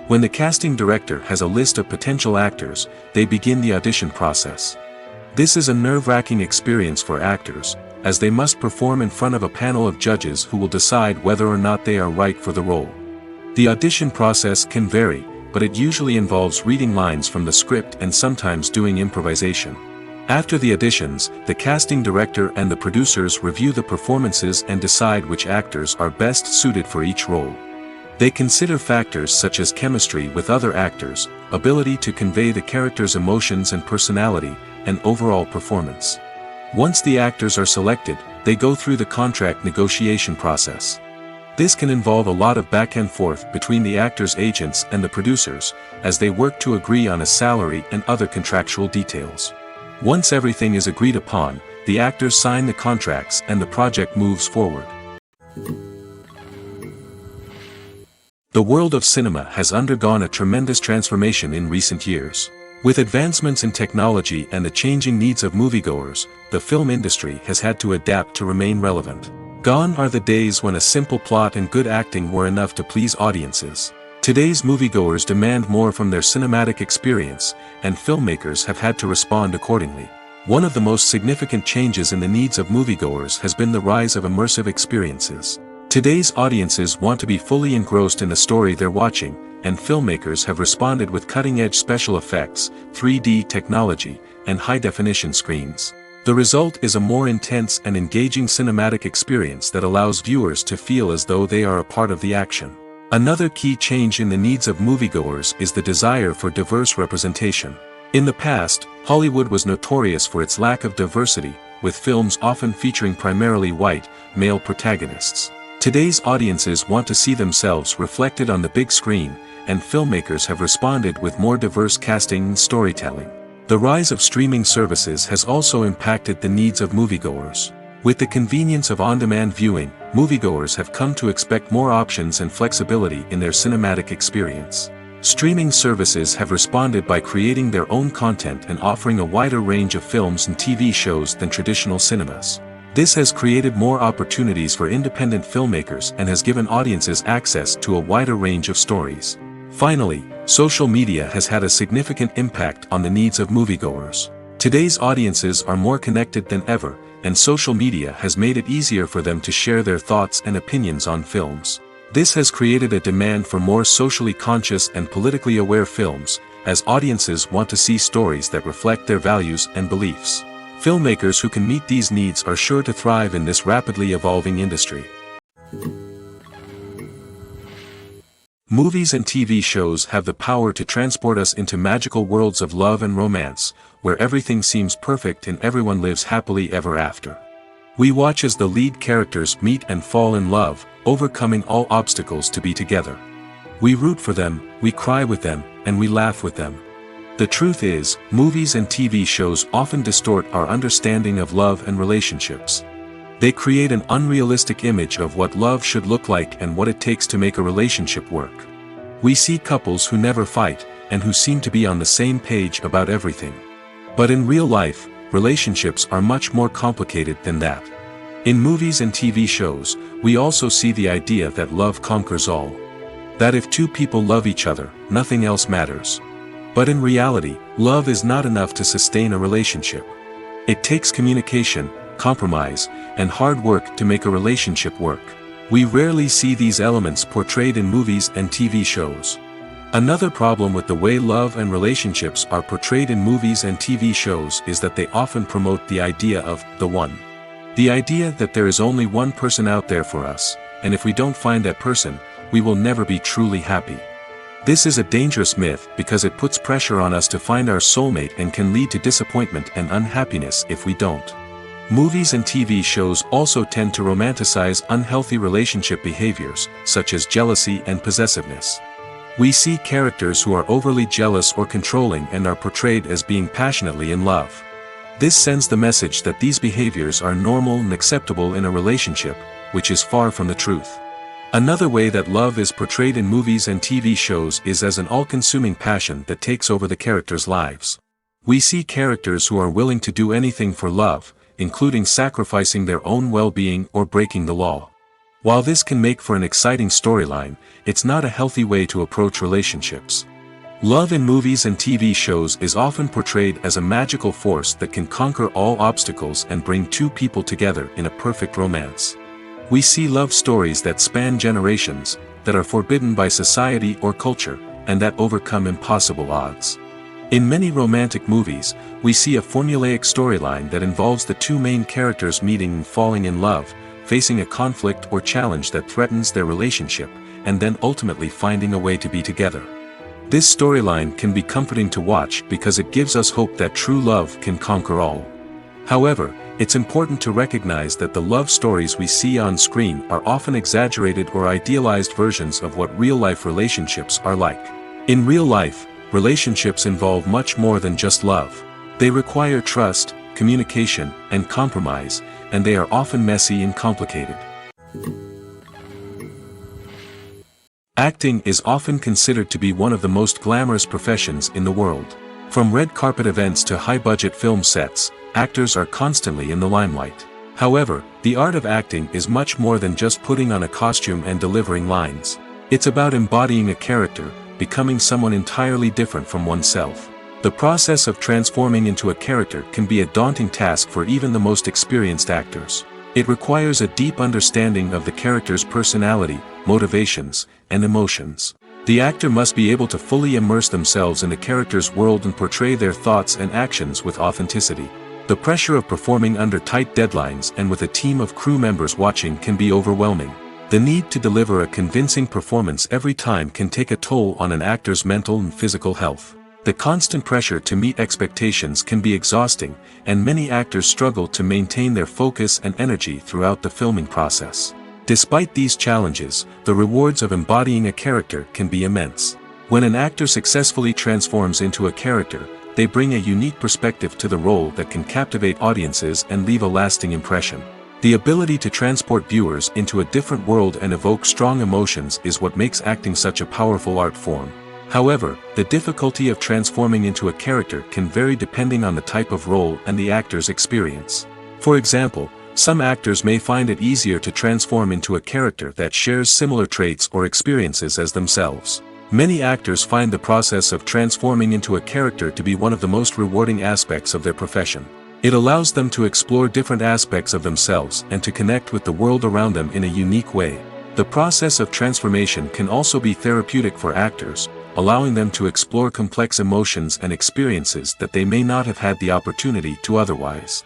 When the casting director has a list of potential actors, they begin the audition process. This is a nerve-wracking experience for actors, as they must perform in front of a panel of judges who will decide whether or not they are right for the role. The audition process can vary, but it usually involves reading lines from the script and sometimes doing improvisation. After the auditions, the casting director and the producers review the performances and decide which actors are best suited for each role. They consider factors such as chemistry with other actors, ability to convey the character's emotions and personality, and overall performance. Once the actors are selected, they go through the contract negotiation process. This can involve a lot of back and forth between the actors' agents and the producers, as they work to agree on a salary and other contractual details. Once everything is agreed upon, the actors sign the contracts and the project moves forward. The world of cinema has undergone a tremendous transformation in recent years. With advancements in technology and the changing needs of moviegoers, the film industry has had to adapt to remain relevant. Gone are the days when a simple plot and good acting were enough to please audiences. Today's moviegoers demand more from their cinematic experience, and filmmakers have had to respond accordingly. One of the most significant changes in the needs of moviegoers has been the rise of immersive experiences. Today's audiences want to be fully engrossed in the story they're watching, and filmmakers have responded with cutting-edge special effects, 3D technology, and high-definition screens. The result is a more intense and engaging cinematic experience that allows viewers to feel as though they are a part of the action. Another key change in the needs of moviegoers is the desire for diverse representation. In the past, Hollywood was notorious for its lack of diversity, with films often featuring primarily white, male protagonists. Today's audiences want to see themselves reflected on the big screen, and filmmakers have responded with more diverse casting and storytelling. The rise of streaming services has also impacted the needs of moviegoers. With the convenience of on-demand viewing, moviegoers have come to expect more options and flexibility in their cinematic experience. Streaming services have responded by creating their own content and offering a wider range of films and TV shows than traditional cinemas. This has created more opportunities for independent filmmakers and has given audiences access to a wider range of stories. Finally, social media has had a significant impact on the needs of moviegoers. Today's audiences are more connected than ever, and social media has made it easier for them to share their thoughts and opinions on films. This has created a demand for more socially conscious and politically aware films, as audiences want to see stories that reflect their values and beliefs. Filmmakers who can meet these needs are sure to thrive in this rapidly evolving industry. Movies and TV shows have the power to transport us into magical worlds of love and romance, where everything seems perfect and everyone lives happily ever after. We watch as the lead characters meet and fall in love, overcoming all obstacles to be together. We root for them, we cry with them, and we laugh with them. The truth is, movies and TV shows often distort our understanding of love and relationships. They create an unrealistic image of what love should look like and what it takes to make a relationship work. We see couples who never fight, and who seem to be on the same page about everything. But in real life, relationships are much more complicated than that. In movies and TV shows, we also see the idea that love conquers all. That if two people love each other, nothing else matters. But in reality, love is not enough to sustain a relationship. It takes communication, compromise, and hard work to make a relationship work. We rarely see these elements portrayed in movies and TV shows. Another problem with the way love and relationships are portrayed in movies and TV shows is that they often promote the idea of the one. The idea that there is only one person out there for us, and if we don't find that person, we will never be truly happy. This is a dangerous myth because it puts pressure on us to find our soulmate and can lead to disappointment and unhappiness if we don't. Movies and TV shows also tend to romanticize unhealthy relationship behaviors, such as jealousy and possessiveness. We see characters who are overly jealous or controlling and are portrayed as being passionately in love. This sends the message that these behaviors are normal and acceptable in a relationship, which is far from the truth. Another way that love is portrayed in movies and TV shows is as an all-consuming passion that takes over the characters' lives. We see characters who are willing to do anything for love, including sacrificing their own well-being or breaking the law. While this can make for an exciting storyline, it's not a healthy way to approach relationships. Love in movies and TV shows is often portrayed as a magical force that can conquer all obstacles and bring two people together in a perfect romance. We see love stories that span generations, that are forbidden by society or culture, and that overcome impossible odds. In many romantic movies, we see a formulaic storyline that involves the two main characters meeting and falling in love, facing a conflict or challenge that threatens their relationship, and then ultimately finding a way to be together. This storyline can be comforting to watch because it gives us hope that true love can conquer all. However, it's important to recognize that the love stories we see on screen are often exaggerated or idealized versions of what real-life relationships are like. In real life, relationships involve much more than just love. They require trust, communication, and compromise, and they are often messy and complicated. Acting is often considered to be one of the most glamorous professions in the world. From red carpet events to high-budget film sets, actors are constantly in the limelight. However, the art of acting is much more than just putting on a costume and delivering lines. It's about embodying a character, becoming someone entirely different from oneself. The process of transforming into a character can be a daunting task for even the most experienced actors. It requires a deep understanding of the character's personality, motivations, and emotions. The actor must be able to fully immerse themselves in the character's world and portray their thoughts and actions with authenticity. The pressure of performing under tight deadlines and with a team of crew members watching can be overwhelming. The need to deliver a convincing performance every time can take a toll on an actor's mental and physical health. The constant pressure to meet expectations can be exhausting, and many actors struggle to maintain their focus and energy throughout the filming process. Despite these challenges, the rewards of embodying a character can be immense. When an actor successfully transforms into a character, they bring a unique perspective to the role that can captivate audiences and leave a lasting impression. The ability to transport viewers into a different world and evoke strong emotions is what makes acting such a powerful art form. However, the difficulty of transforming into a character can vary depending on the type of role and the actor's experience. For example, some actors may find it easier to transform into a character that shares similar traits or experiences as themselves. Many actors find the process of transforming into a character to be one of the most rewarding aspects of their profession. It allows them to explore different aspects of themselves and to connect with the world around them in a unique way. The process of transformation can also be therapeutic for actors, allowing them to explore complex emotions and experiences that they may not have had the opportunity to otherwise.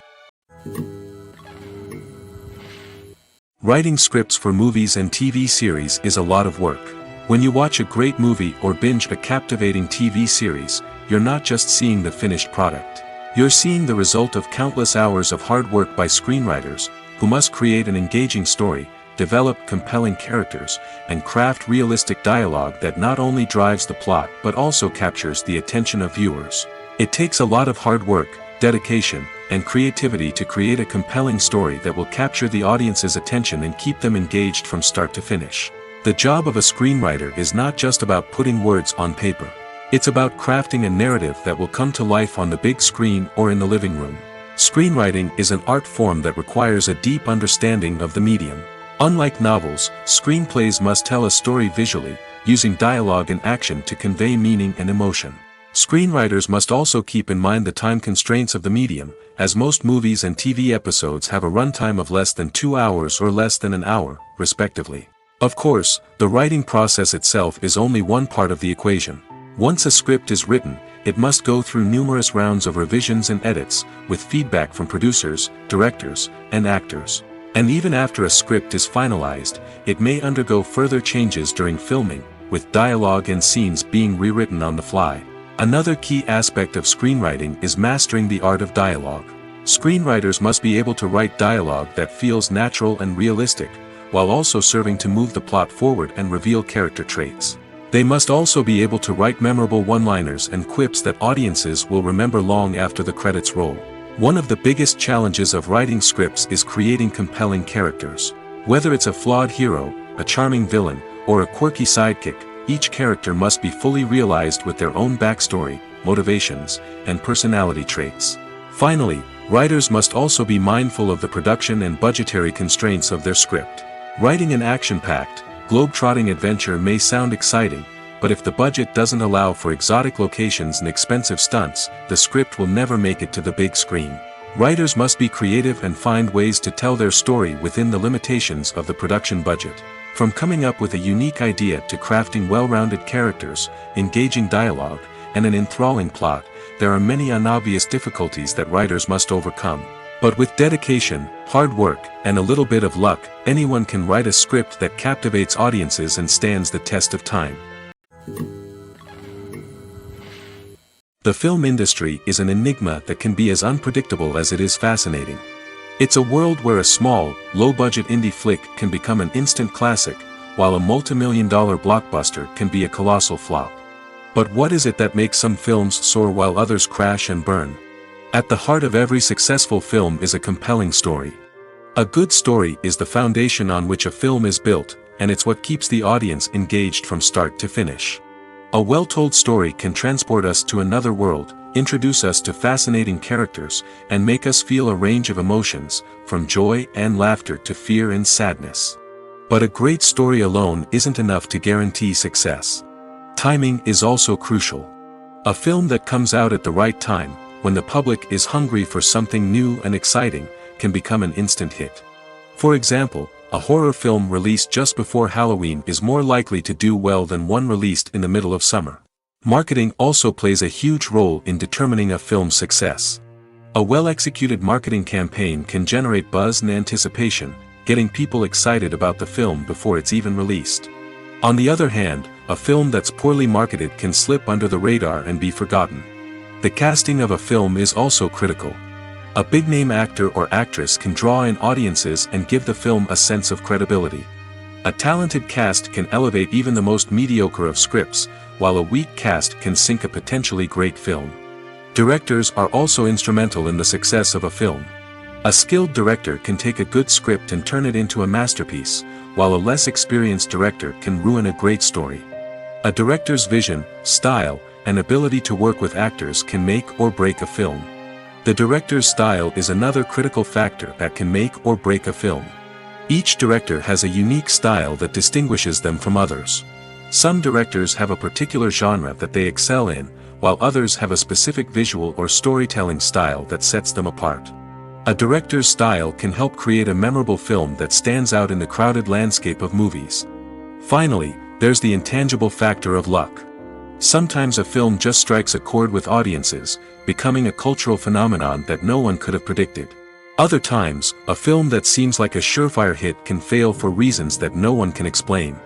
Writing scripts for movies and TV series is a lot of work. When you watch a great movie or binge a captivating TV series, you're not just seeing the finished product. You're seeing the result of countless hours of hard work by screenwriters, who must create an engaging story, develop compelling characters, and craft realistic dialogue that not only drives the plot but also captures the attention of viewers. It takes a lot of hard work, dedication, and creativity to create a compelling story that will capture the audience's attention and keep them engaged from start to finish. The job of a screenwriter is not just about putting words on paper. It's about crafting a narrative that will come to life on the big screen or in the living room. Screenwriting is an art form that requires a deep understanding of the medium. Unlike novels, screenplays must tell a story visually, using dialogue and action to convey meaning and emotion. Screenwriters must also keep in mind the time constraints of the medium, as most movies and TV episodes have a runtime of less than 2 hours or less than an hour, respectively. Of course, the writing process itself is only one part of the equation. Once a script is written, it must go through numerous rounds of revisions and edits, with feedback from producers, directors, and actors. And even after a script is finalized, it may undergo further changes during filming, with dialogue and scenes being rewritten on the fly. Another key aspect of screenwriting is mastering the art of dialogue. Screenwriters must be able to write dialogue that feels natural and realistic, while also serving to move the plot forward and reveal character traits. They must also be able to write memorable one-liners and quips that audiences will remember long after the credits roll. One of the biggest challenges of writing scripts is creating compelling characters. Whether it's a flawed hero, a charming villain, or a quirky sidekick, each character must be fully realized with their own backstory, motivations, and personality traits. Finally, writers must also be mindful of the production and budgetary constraints of their script. Writing an action-packed, globe-trotting adventure may sound exciting, but if the budget doesn't allow for exotic locations and expensive stunts, the script will never make it to the big screen. Writers must be creative and find ways to tell their story within the limitations of the production budget. From coming up with a unique idea to crafting well-rounded characters, engaging dialogue, and an enthralling plot, there are many unobvious difficulties that writers must overcome. But with dedication, hard work, and a little bit of luck, anyone can write a script that captivates audiences and stands the test of time. The film industry is an enigma that can be as unpredictable as it is fascinating. It's a world where a small, low-budget indie flick can become an instant classic, while a multi-million-dollar blockbuster can be a colossal flop. But what is it that makes some films soar while others crash and burn? At the heart of every successful film is a compelling story. A good story is the foundation on which a film is built, and it's what keeps the audience engaged from start to finish. A well-told story can transport us to another world, introduce us to fascinating characters, and make us feel a range of emotions, from joy and laughter to fear and sadness. But a great story alone isn't enough to guarantee success. Timing is also crucial. A film that comes out at the right time, when the public is hungry for something new and exciting, can become an instant hit. For example, a horror film released just before Halloween is more likely to do well than one released in the middle of summer. Marketing also plays a huge role in determining a film's success. A well-executed marketing campaign can generate buzz and anticipation, getting people excited about the film before it's even released. On the other hand, a film that's poorly marketed can slip under the radar and be forgotten. The casting of a film is also critical. A big-name actor or actress can draw in audiences and give the film a sense of credibility. A talented cast can elevate even the most mediocre of scripts, while a weak cast can sink a potentially great film. Directors are also instrumental in the success of a film. A skilled director can take a good script and turn it into a masterpiece, while a less experienced director can ruin a great story. A director's vision, style, and ability to work with actors can make or break a film. The director's style is another critical factor that can make or break a film. Each director has a unique style that distinguishes them from others. Some directors have a particular genre that they excel in, while others have a specific visual or storytelling style that sets them apart. A director's style can help create a memorable film that stands out in the crowded landscape of movies. Finally, there's the intangible factor of luck. Sometimes a film just strikes a chord with audiences, becoming a cultural phenomenon that no one could have predicted. Other times, a film that seems like a surefire hit can fail for reasons that no one can explain.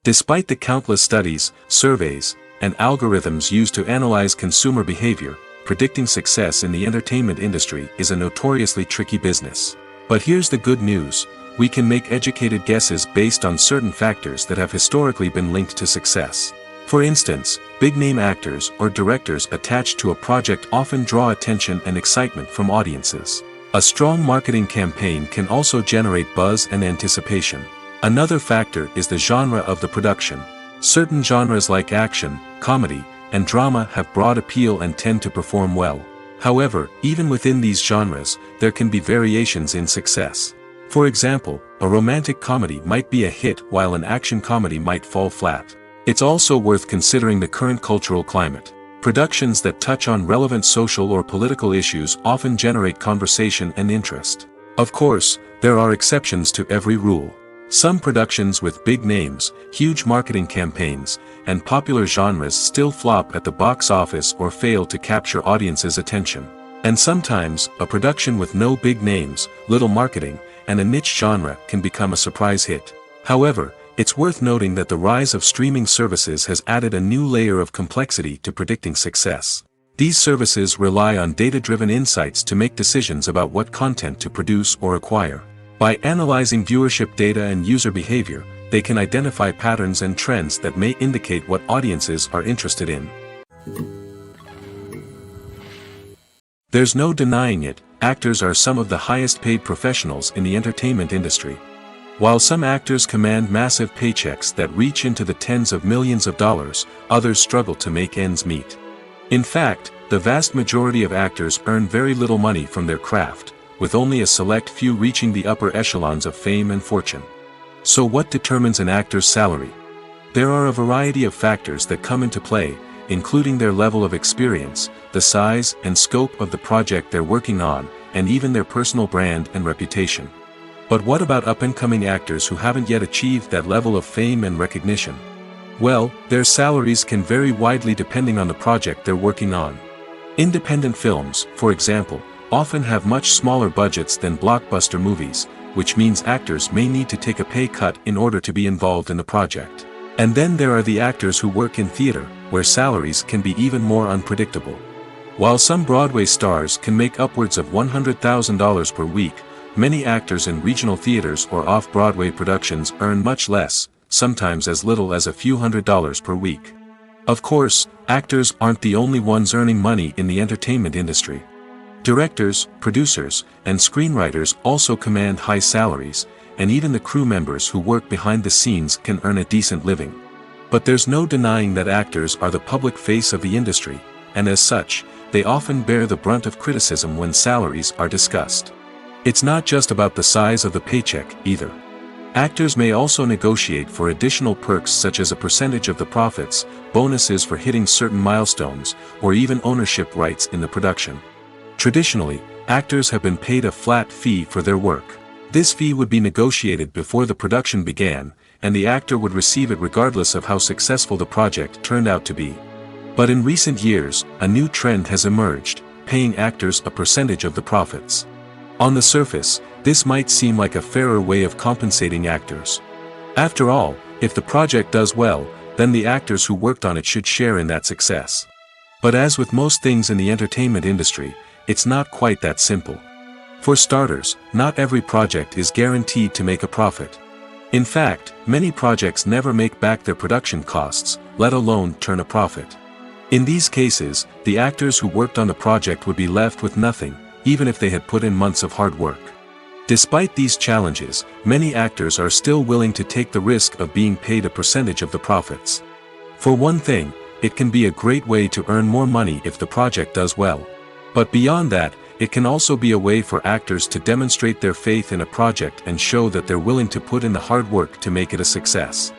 Despite the countless studies, surveys, and algorithms used to analyze consumer behavior, predicting success in the entertainment industry is a notoriously tricky business. But here's the good news: we can make educated guesses based on certain factors that have historically been linked to success. For instance, big-name actors or directors attached to a project often draw attention and excitement from audiences. A strong marketing campaign can also generate buzz and anticipation. Another factor is the genre of the production. Certain genres like action, comedy, and drama have broad appeal and tend to perform well. However, even within these genres, there can be variations in success. For example, a romantic comedy might be a hit while an action comedy might fall flat. It's also worth considering the current cultural climate. Productions that touch on relevant social or political issues often generate conversation and interest. Of course, there are exceptions to every rule. Some productions with big names, huge marketing campaigns, and popular genres still flop at the box office or fail to capture audiences' attention. And sometimes, a production with no big names, little marketing, and a niche genre can become a surprise hit. However, it's worth noting that the rise of streaming services has added a new layer of complexity to predicting success. These services rely on data-driven insights to make decisions about what content to produce or acquire. By analyzing viewership data and user behavior, they can identify patterns and trends that may indicate what audiences are interested in. There's no denying it, actors are some of the highest-paid professionals in the entertainment industry. While some actors command massive paychecks that reach into the tens of millions of dollars, others struggle to make ends meet. In fact, the vast majority of actors earn very little money from their craft, with only a select few reaching the upper echelons of fame and fortune. So what determines an actor's salary? There are a variety of factors that come into play, including their level of experience, the size and scope of the project they're working on, and even their personal brand and reputation. But what about up-and-coming actors who haven't yet achieved that level of fame and recognition? Well, their salaries can vary widely depending on the project they're working on. Independent films, for example, often have much smaller budgets than blockbuster movies, which means actors may need to take a pay cut in order to be involved in the project. And then there are the actors who work in theater, where salaries can be even more unpredictable. While some Broadway stars can make upwards of $100,000 per week, many actors in regional theaters or off-Broadway productions earn much less, sometimes as little as a few $100s per week. Of course, actors aren't the only ones earning money in the entertainment industry. Directors, producers, and screenwriters also command high salaries, and even the crew members who work behind the scenes can earn a decent living. But there's no denying that actors are the public face of the industry, and as such, they often bear the brunt of criticism when salaries are discussed. It's not just about the size of the paycheck, either. Actors may also negotiate for additional perks such as a percentage of the profits, bonuses for hitting certain milestones, or even ownership rights in the production. Traditionally, actors have been paid a flat fee for their work. This fee would be negotiated before the production began, and the actor would receive it regardless of how successful the project turned out to be. But in recent years, a new trend has emerged, paying actors a percentage of the profits. On the surface, this might seem like a fairer way of compensating actors. After all, if the project does well, then the actors who worked on it should share in that success. But as with most things in the entertainment industry, it's not quite that simple. For starters, not every project is guaranteed to make a profit. In fact, many projects never make back their production costs, let alone turn a profit. In these cases, the actors who worked on the project would be left with nothing, even if they had put in months of hard work. Despite these challenges, many actors are still willing to take the risk of being paid a percentage of the profits. For one thing, it can be a great way to earn more money if the project does well. But beyond that, it can also be a way for actors to demonstrate their faith in a project and show that they're willing to put in the hard work to make it a success.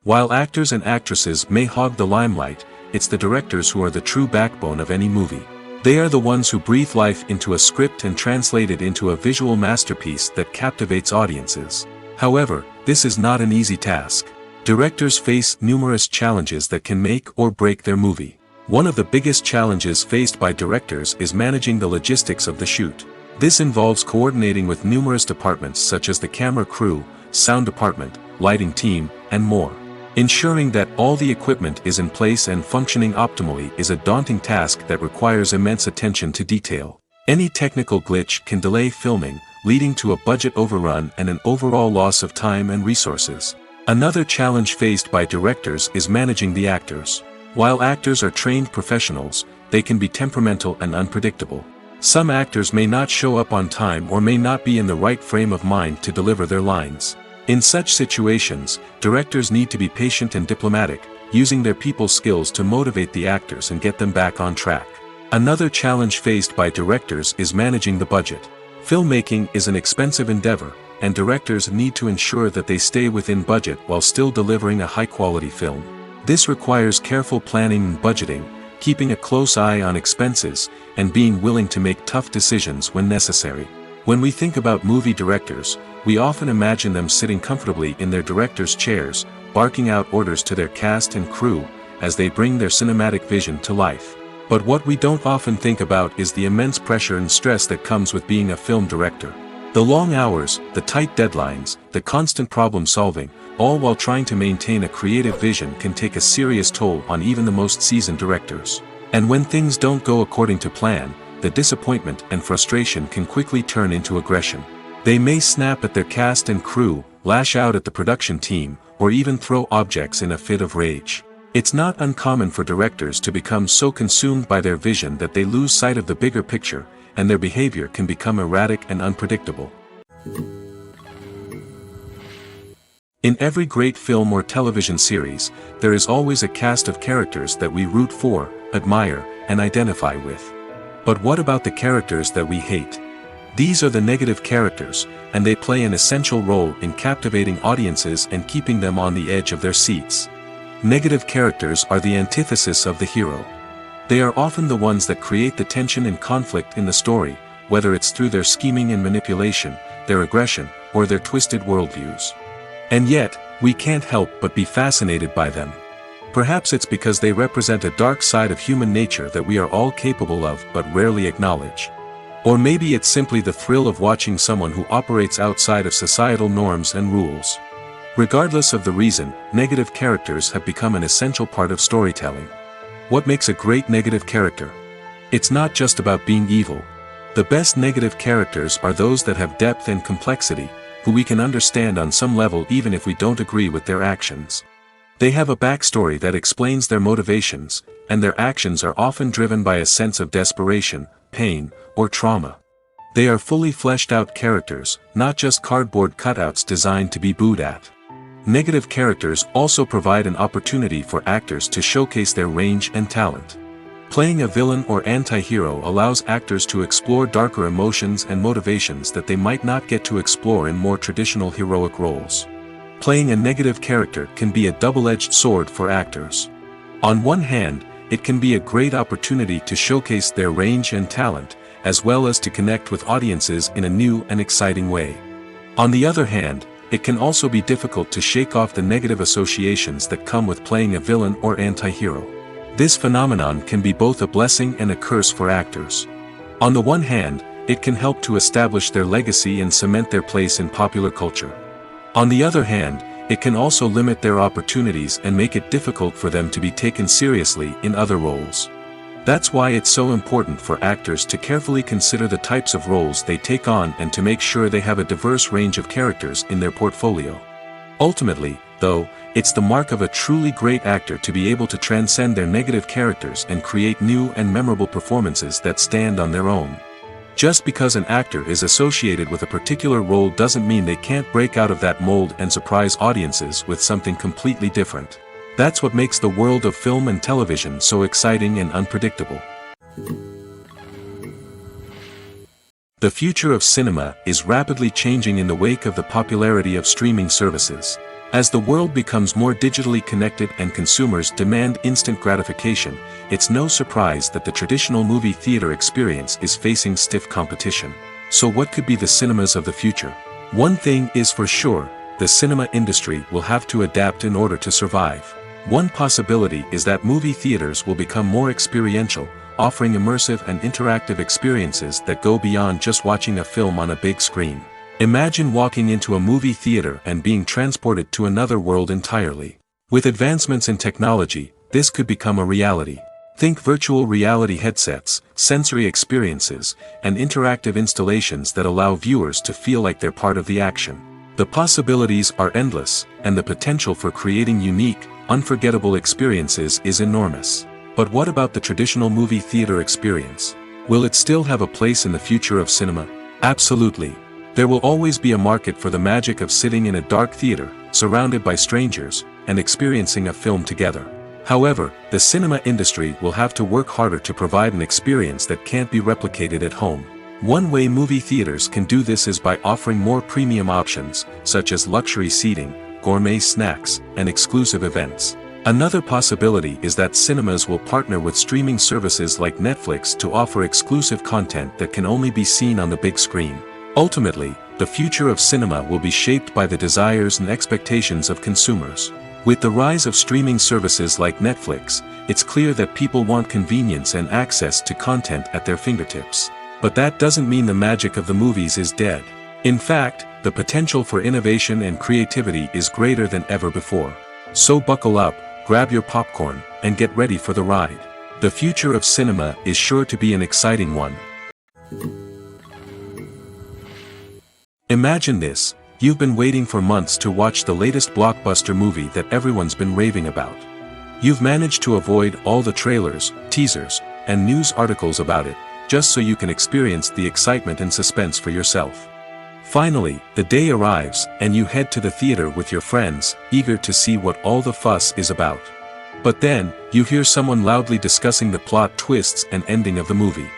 While actors and actresses may hog the limelight, it's the directors who are the true backbone of any movie. They are the ones who breathe life into a script and translate it into a visual masterpiece that captivates audiences. However, this is not an easy task. Directors face numerous challenges that can make or break their movie. One of the biggest challenges faced by directors is managing the logistics of the shoot. This involves coordinating with numerous departments such as the camera crew, sound department, lighting team, and more. Ensuring that all the equipment is in place and functioning optimally is a daunting task that requires immense attention to detail. Any technical glitch can delay filming, leading to a budget overrun and an overall loss of time and resources. Another challenge faced by directors is managing the actors. While actors are trained professionals, they can be temperamental and unpredictable. Some actors may not show up on time or may not be in the right frame of mind to deliver their lines. In such situations, directors need to be patient and diplomatic, using their people skills to motivate the actors and get them back on track. Another challenge faced by directors is managing the budget. Filmmaking is an expensive endeavor, and directors need to ensure that they stay within budget while still delivering a high-quality film. This requires careful planning and budgeting, keeping a close eye on expenses, and being willing to make tough decisions when necessary. When we think about movie directors, we often imagine them sitting comfortably in their director's chairs, barking out orders to their cast and crew, as they bring their cinematic vision to life. But what we don't often think about is the immense pressure and stress that comes with being a film director. The long hours, the tight deadlines, the constant problem solving, all while trying to maintain a creative vision can take a serious toll on even the most seasoned directors. And when things don't go according to plan, the disappointment and frustration can quickly turn into aggression. They may snap at their cast and crew, lash out at the production team, or even throw objects in a fit of rage. It's not uncommon for directors to become so consumed by their vision that they lose sight of the bigger picture, and their behavior can become erratic and unpredictable. In every great film or television series, there is always a cast of characters that we root for, admire, and identify with. But what about the characters that we hate? These are the negative characters, and they play an essential role in captivating audiences and keeping them on the edge of their seats. Negative characters are the antithesis of the hero. They are often the ones that create the tension and conflict in the story, whether it's through their scheming and manipulation, their aggression, or their twisted worldviews. And yet, we can't help but be fascinated by them. Perhaps it's because they represent a dark side of human nature that we are all capable of but rarely acknowledge. Or maybe it's simply the thrill of watching someone who operates outside of societal norms and rules. Regardless of the reason, negative characters have become an essential part of storytelling. What makes a great negative character? It's not just about being evil. The best negative characters are those that have depth and complexity, who we can understand on some level even if we don't agree with their actions. They have a backstory that explains their motivations, and their actions are often driven by a sense of desperation, pain, or trauma. They are fully fleshed out characters, not just cardboard cutouts designed to be booed at. Negative characters also provide an opportunity for actors to showcase their range and talent. Playing a villain or anti-hero allows actors to explore darker emotions and motivations that they might not get to explore in more traditional heroic roles. Playing a negative character can be a double-edged sword for actors. On one hand, it can be a great opportunity to showcase their range and talent, as well as to connect with audiences in a new and exciting way. On the other hand, it can also be difficult to shake off the negative associations that come with playing a villain or anti-hero. This phenomenon can be both a blessing and a curse for actors. On the one hand, it can help to establish their legacy and cement their place in popular culture. On the other hand, it can also limit their opportunities and make it difficult for them to be taken seriously in other roles. That's why it's so important for actors to carefully consider the types of roles they take on and to make sure they have a diverse range of characters in their portfolio. Ultimately, though, it's the mark of a truly great actor to be able to transcend their negative characters and create new and memorable performances that stand on their own. Just because an actor is associated with a particular role doesn't mean they can't break out of that mold and surprise audiences with something completely different. That's what makes the world of film and television so exciting and unpredictable. The future of cinema is rapidly changing in the wake of the popularity of streaming services. As the world becomes more digitally connected and consumers demand instant gratification, it's no surprise that the traditional movie theater experience is facing stiff competition. So what could be the cinemas of the future? One thing is for sure, the cinema industry will have to adapt in order to survive. One possibility is that movie theaters will become more experiential, offering immersive and interactive experiences that go beyond just watching a film on a big screen. Imagine walking into a movie theater and being transported to another world entirely. With advancements in technology, this could become a reality. Think virtual reality headsets, sensory experiences, and interactive installations that allow viewers to feel like they're part of the action. The possibilities are endless, and the potential for creating unique, unforgettable experiences is enormous. But what about the traditional movie theater experience? Will it still have a place in the future of cinema? Absolutely. There will always be a market for the magic of sitting in a dark theater, surrounded by strangers, and experiencing a film together. However, the cinema industry will have to work harder to provide an experience that can't be replicated at home. One way movie theaters can do this is by offering more premium options, such as luxury seating, gourmet snacks, and exclusive events. Another possibility is that cinemas will partner with streaming services like Netflix to offer exclusive content that can only be seen on the big screen. Ultimately, the future of cinema will be shaped by the desires and expectations of consumers. With the rise of streaming services like Netflix, it's clear that people want convenience and access to content at their fingertips. But that doesn't mean the magic of the movies is dead. In fact, the potential for innovation and creativity is greater than ever before. So buckle up, grab your popcorn, and get ready for the ride. The future of cinema is sure to be an exciting one. Imagine this, you've been waiting for months to watch the latest blockbuster movie that everyone's been raving about. You've managed to avoid all the trailers, teasers, and news articles about it, just so you can experience the excitement and suspense for yourself. Finally, the day arrives, and you head to the theater with your friends, eager to see what all the fuss is about. But then, you hear someone loudly discussing the plot twists and ending of the movie.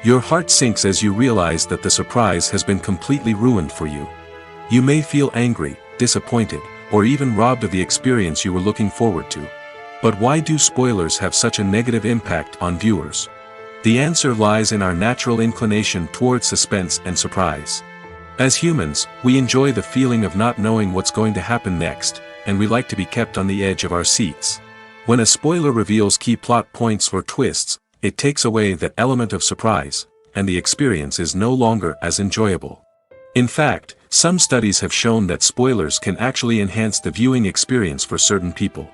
Your heart sinks as you realize that the surprise has been completely ruined for you. You may feel angry, disappointed, or even robbed of the experience you were looking forward to. But why do spoilers have such a negative impact on viewers? The answer lies in our natural inclination toward suspense and surprise. As humans, we enjoy the feeling of not knowing what's going to happen next, and we like to be kept on the edge of our seats. When a spoiler reveals key plot points or twists, it takes away that element of surprise, and the experience is no longer as enjoyable. In fact, some studies have shown that spoilers can actually enhance the viewing experience for certain people.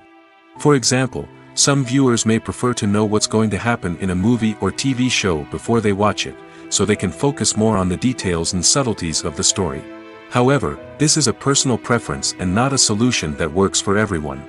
For example, some viewers may prefer to know what's going to happen in a movie or TV show before they watch it, so they can focus more on the details and subtleties of the story. However, this is a personal preference and not a solution that works for everyone.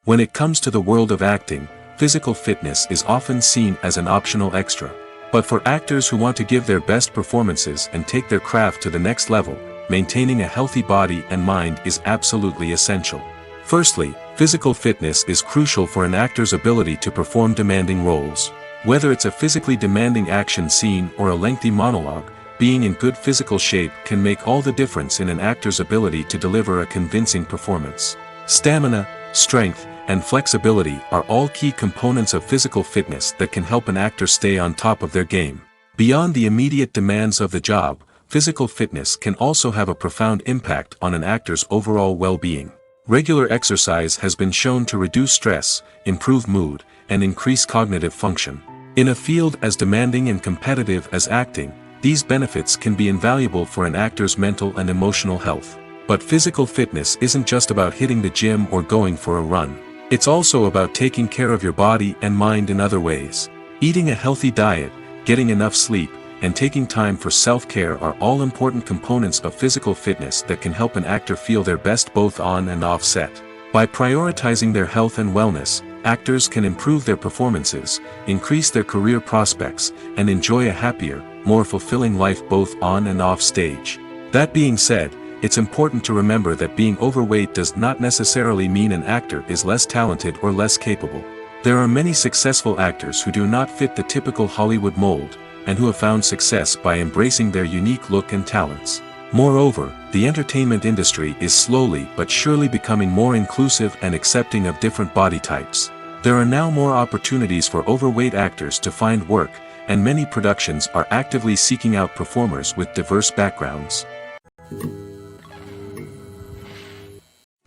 When it comes to the world of acting, physical fitness is often seen as an optional extra. But for actors who want to give their best performances and take their craft to the next level, maintaining a healthy body and mind is absolutely essential. Firstly, Physical fitness is crucial for an actor's ability to perform demanding roles. Whether it's a physically demanding action scene or a lengthy monologue, being in good physical shape can make all the difference in an actor's ability to deliver a convincing performance. Stamina, strength, and flexibility are all key components of physical fitness that can help an actor stay on top of their game. Beyond the immediate demands of the job, physical fitness can also have a profound impact on an actor's overall well-being. Regular exercise has been shown to reduce stress, improve mood, and increase cognitive function. In a field as demanding and competitive as acting, these benefits can be invaluable for an actor's mental and emotional health. But physical fitness isn't just about hitting the gym or going for a run. It's also about taking care of your body and mind in other ways. Eating a healthy diet, getting enough sleep, and taking time for self-care are all important components of physical fitness that can help an actor feel their best both on and off set. By prioritizing their health and wellness, actors can improve their performances, increase their career prospects, and enjoy a happier, more fulfilling life both on and off stage. That being said, it's important to remember that being overweight does not necessarily mean an actor is less talented or less capable. There are many successful actors who do not fit the typical Hollywood mold, and who have found success by embracing their unique look and talents. Moreover, the entertainment industry is slowly but surely becoming more inclusive and accepting of different body types. There are now more opportunities for overweight actors to find work, and many productions are actively seeking out performers with diverse backgrounds.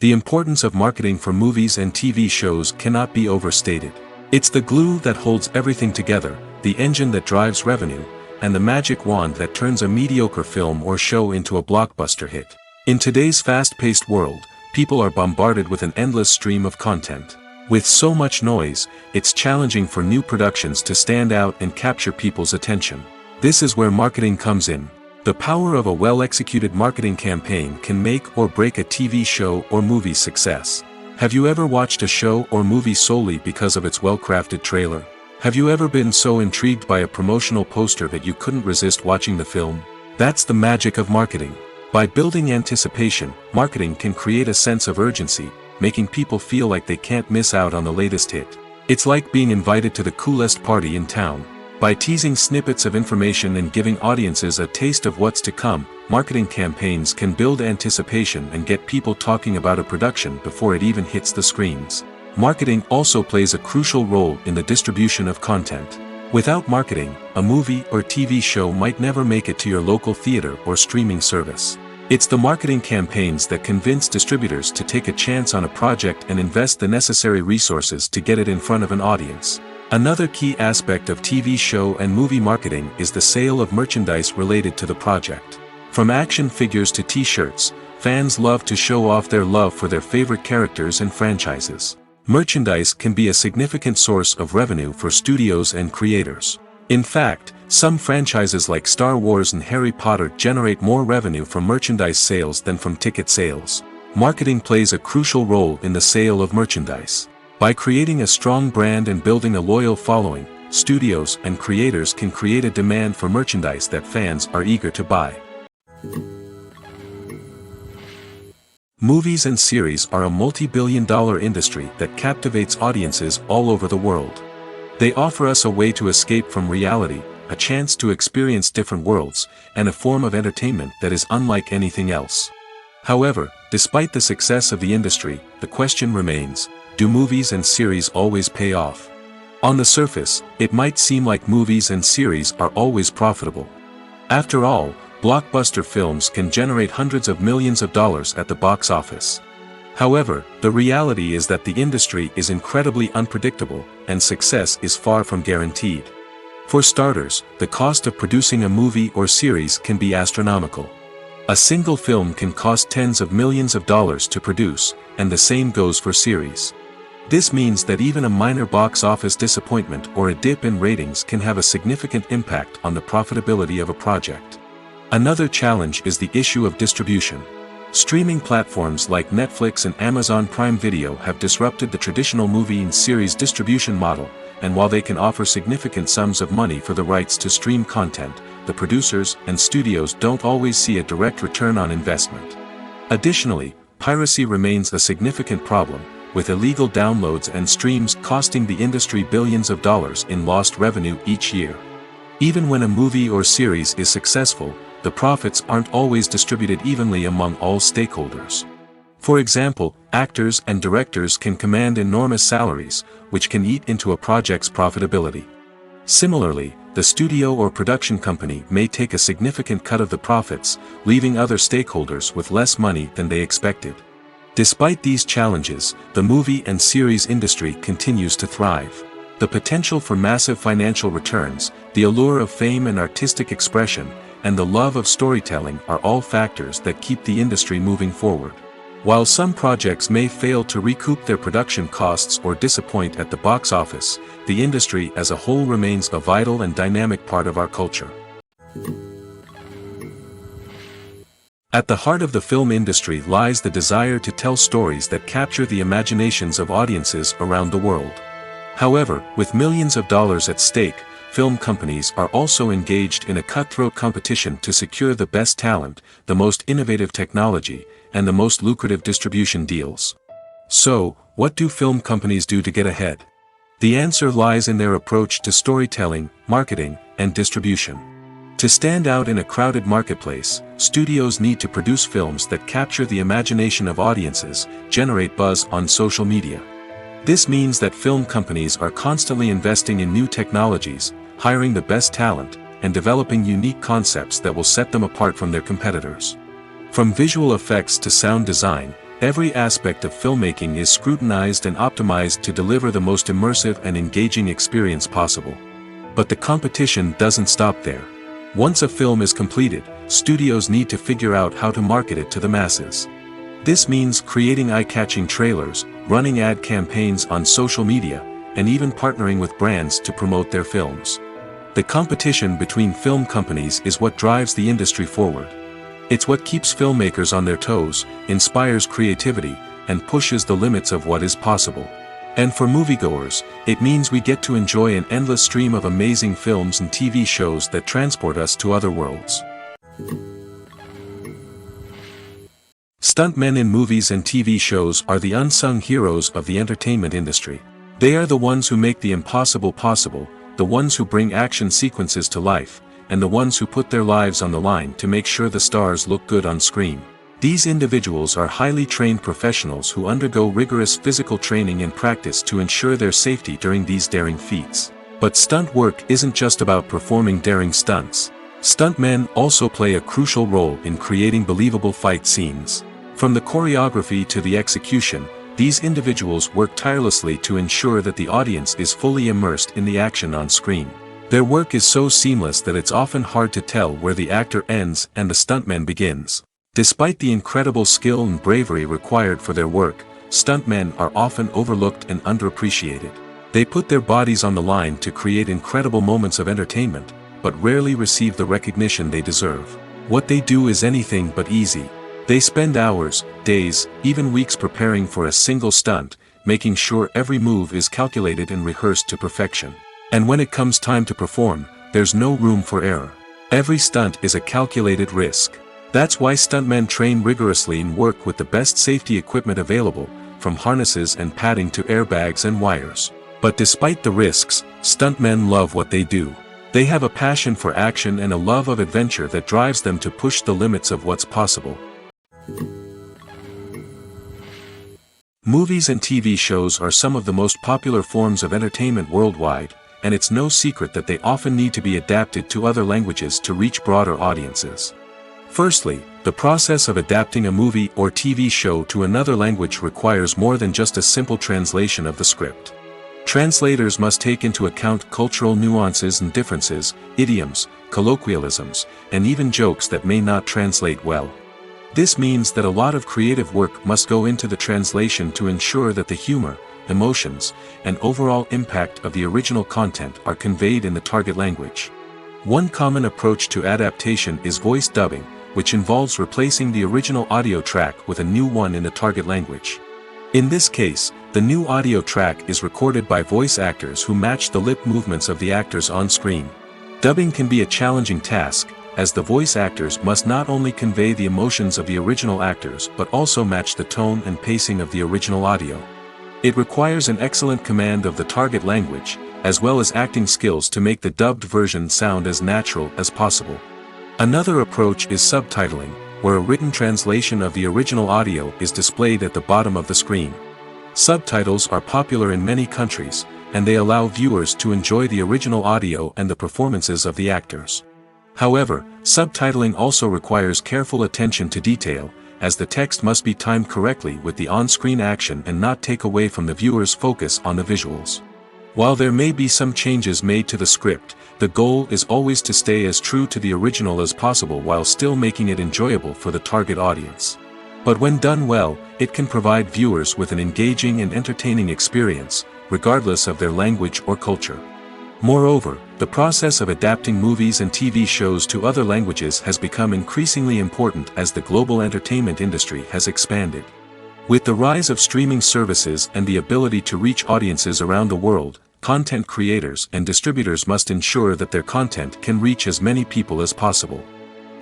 The importance of marketing for movies and TV shows cannot be overstated. It's the glue that holds everything together, the engine that drives revenue, and the magic wand that turns a mediocre film or show into a blockbuster hit. In today's fast-paced world, people are bombarded with an endless stream of content. With so much noise, it's challenging for new productions to stand out and capture people's attention. This is where marketing comes in. The power of a well-executed marketing campaign can make or break a TV show or movie's success. Have you ever watched a show or movie solely because of its well-crafted trailer? Have you ever been so intrigued by a promotional poster that you couldn't resist watching the film? That's the magic of marketing. By building anticipation, marketing can create a sense of urgency, making people feel like they can't miss out on the latest hit. It's like being invited to the coolest party in town. By teasing snippets of information and giving audiences a taste of what's to come, marketing campaigns can build anticipation and get people talking about a production before it even hits the screens. Marketing also plays a crucial role in the distribution of content. Without marketing, a movie or TV show might never make it to your local theater or streaming service. It's the marketing campaigns that convince distributors to take a chance on a project and invest the necessary resources to get it in front of an audience. Another key aspect of TV show and movie marketing is the sale of merchandise related to the project. From action figures to t-shirts, fans love to show off their love for their favorite characters and franchises. Merchandise can be a significant source of revenue for studios and creators. In fact, some franchises like Star Wars and Harry Potter generate more revenue from merchandise sales than from ticket sales. Marketing plays a crucial role in the sale of merchandise. By creating a strong brand and building a loyal following, studios and creators can create a demand for merchandise that fans are eager to buy. Movies and series are a multi-billion-dollar industry that captivates audiences all over the world. They offer us a way to escape from reality, a chance to experience different worlds, and a form of entertainment that is unlike anything else. However, despite the success of the industry, the question remains: do movies and series always pay off? On the surface, it might seem like movies and series are always profitable. After all, blockbuster films can generate hundreds of millions of dollars at the box office. However, the reality is that the industry is incredibly unpredictable, and success is far from guaranteed. For starters, the cost of producing a movie or series can be astronomical. A single film can cost tens of millions of dollars to produce, and the same goes for series. This means that even a minor box office disappointment or a dip in ratings can have a significant impact on the profitability of a project. Another challenge is the issue of distribution. Streaming platforms like Netflix and Amazon Prime Video have disrupted the traditional movie and series distribution model, and while they can offer significant sums of money for the rights to stream content, the producers and studios don't always see a direct return on investment. Additionally, piracy remains a significant problem, with illegal downloads and streams costing the industry billions of dollars in lost revenue each year. Even when a movie or series is successful, the profits aren't always distributed evenly among all stakeholders. For example, actors and directors can command enormous salaries, which can eat into a project's profitability. Similarly, the studio or production company may take a significant cut of the profits, leaving other stakeholders with less money than they expected. Despite these challenges, the movie and series industry continues to thrive. The potential for massive financial returns, the allure of fame and artistic expression, and the love of storytelling are all factors that keep the industry moving forward. While some projects may fail to recoup their production costs or disappoint at the box office, the industry as a whole remains a vital and dynamic part of our culture. At the heart of the film industry lies the desire to tell stories that capture the imaginations of audiences around the world. However, with millions of dollars at stake, film companies are also engaged in a cutthroat competition to secure the best talent, the most innovative technology, and the most lucrative distribution deals. So, what do film companies do to get ahead? The answer lies in their approach to storytelling, marketing, and distribution. To stand out in a crowded marketplace, studios need to produce films that capture the imagination of audiences, generate buzz on social media. This means that film companies are constantly investing in new technologies, hiring the best talent, and developing unique concepts that will set them apart from their competitors. From visual effects to sound design, every aspect of filmmaking is scrutinized and optimized to deliver the most immersive and engaging experience possible. But the competition doesn't stop there. Once a film is completed, studios need to figure out how to market it to the masses. This means creating eye-catching trailers, running ad campaigns on social media, and even partnering with brands to promote their films. The competition between film companies is what drives the industry forward. It's what keeps filmmakers on their toes, inspires creativity, and pushes the limits of what is possible. And for moviegoers, it means we get to enjoy an endless stream of amazing films and TV shows that transport us to other worlds. Stuntmen in movies and TV shows are the unsung heroes of the entertainment industry. They are the ones who make the impossible possible, the ones who bring action sequences to life, and the ones who put their lives on the line to make sure the stars look good on screen. These individuals are highly trained professionals who undergo rigorous physical training and practice to ensure their safety during these daring feats. But stunt work isn't just about performing daring stunts. Stuntmen also play a crucial role in creating believable fight scenes. From the choreography to the execution, these individuals work tirelessly to ensure that the audience is fully immersed in the action on screen. Their work is so seamless that it's often hard to tell where the actor ends and the stuntman begins. Despite the incredible skill and bravery required for their work, stuntmen are often overlooked and underappreciated. They put their bodies on the line to create incredible moments of entertainment, but rarely receive the recognition they deserve. What they do is anything but easy. They spend hours, days, even weeks preparing for a single stunt, making sure every move is calculated and rehearsed to perfection. And when it comes time to perform, there's no room for error. Every stunt is a calculated risk. That's why stuntmen train rigorously and work with the best safety equipment available, from harnesses and padding to airbags and wires. But despite the risks, stuntmen love what they do. They have a passion for action and a love of adventure that drives them to push the limits of what's possible. Movies and TV shows are some of the most popular forms of entertainment worldwide, and it's no secret that they often need to be adapted to other languages to reach broader audiences. Firstly, the process of adapting a movie or TV show to another language requires more than just a simple translation of the script. Translators must take into account cultural nuances and differences, idioms, colloquialisms, and even jokes that may not translate well. This means that a lot of creative work must go into the translation to ensure that the humor, emotions, and overall impact of the original content are conveyed in the target language. One common approach to adaptation is voice dubbing, which involves replacing the original audio track with a new one in the target language. In this case, the new audio track is recorded by voice actors who match the lip movements of the actors on screen. Dubbing can be a challenging task, as the voice actors must not only convey the emotions of the original actors but also match the tone and pacing of the original audio. It requires an excellent command of the target language, as well as acting skills to make the dubbed version sound as natural as possible. Another approach is subtitling, where a written translation of the original audio is displayed at the bottom of the screen. Subtitles are popular in many countries, and they allow viewers to enjoy the original audio and the performances of the actors. However, subtitling also requires careful attention to detail, as the text must be timed correctly with the on-screen action and not take away from the viewer's focus on the visuals. While there may be some changes made to the script, the goal is always to stay as true to the original as possible while still making it enjoyable for the target audience. But when done well, it can provide viewers with an engaging and entertaining experience, regardless of their language or culture. Moreover, the process of adapting movies and TV shows to other languages has become increasingly important as the global entertainment industry has expanded. With the rise of streaming services and the ability to reach audiences around the world, content creators and distributors must ensure that their content can reach as many people as possible.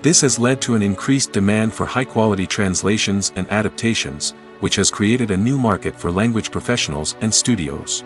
This has led to an increased demand for high-quality translations and adaptations, which has created a new market for language professionals and studios.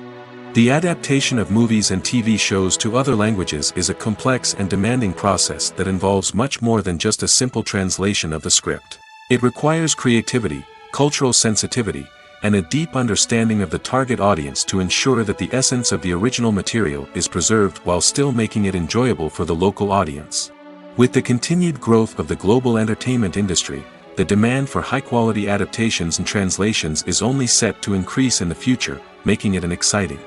The adaptation of movies and TV shows to other languages is a complex and demanding process that involves much more than just a simple translation of the script. It requires creativity, cultural sensitivity, and a deep understanding of the target audience to ensure that the essence of the original material is preserved while still making it enjoyable for the local audience. With the continued growth of the global entertainment industry, the demand for high-quality adaptations and translations is only set to increase in the future, making it an exciting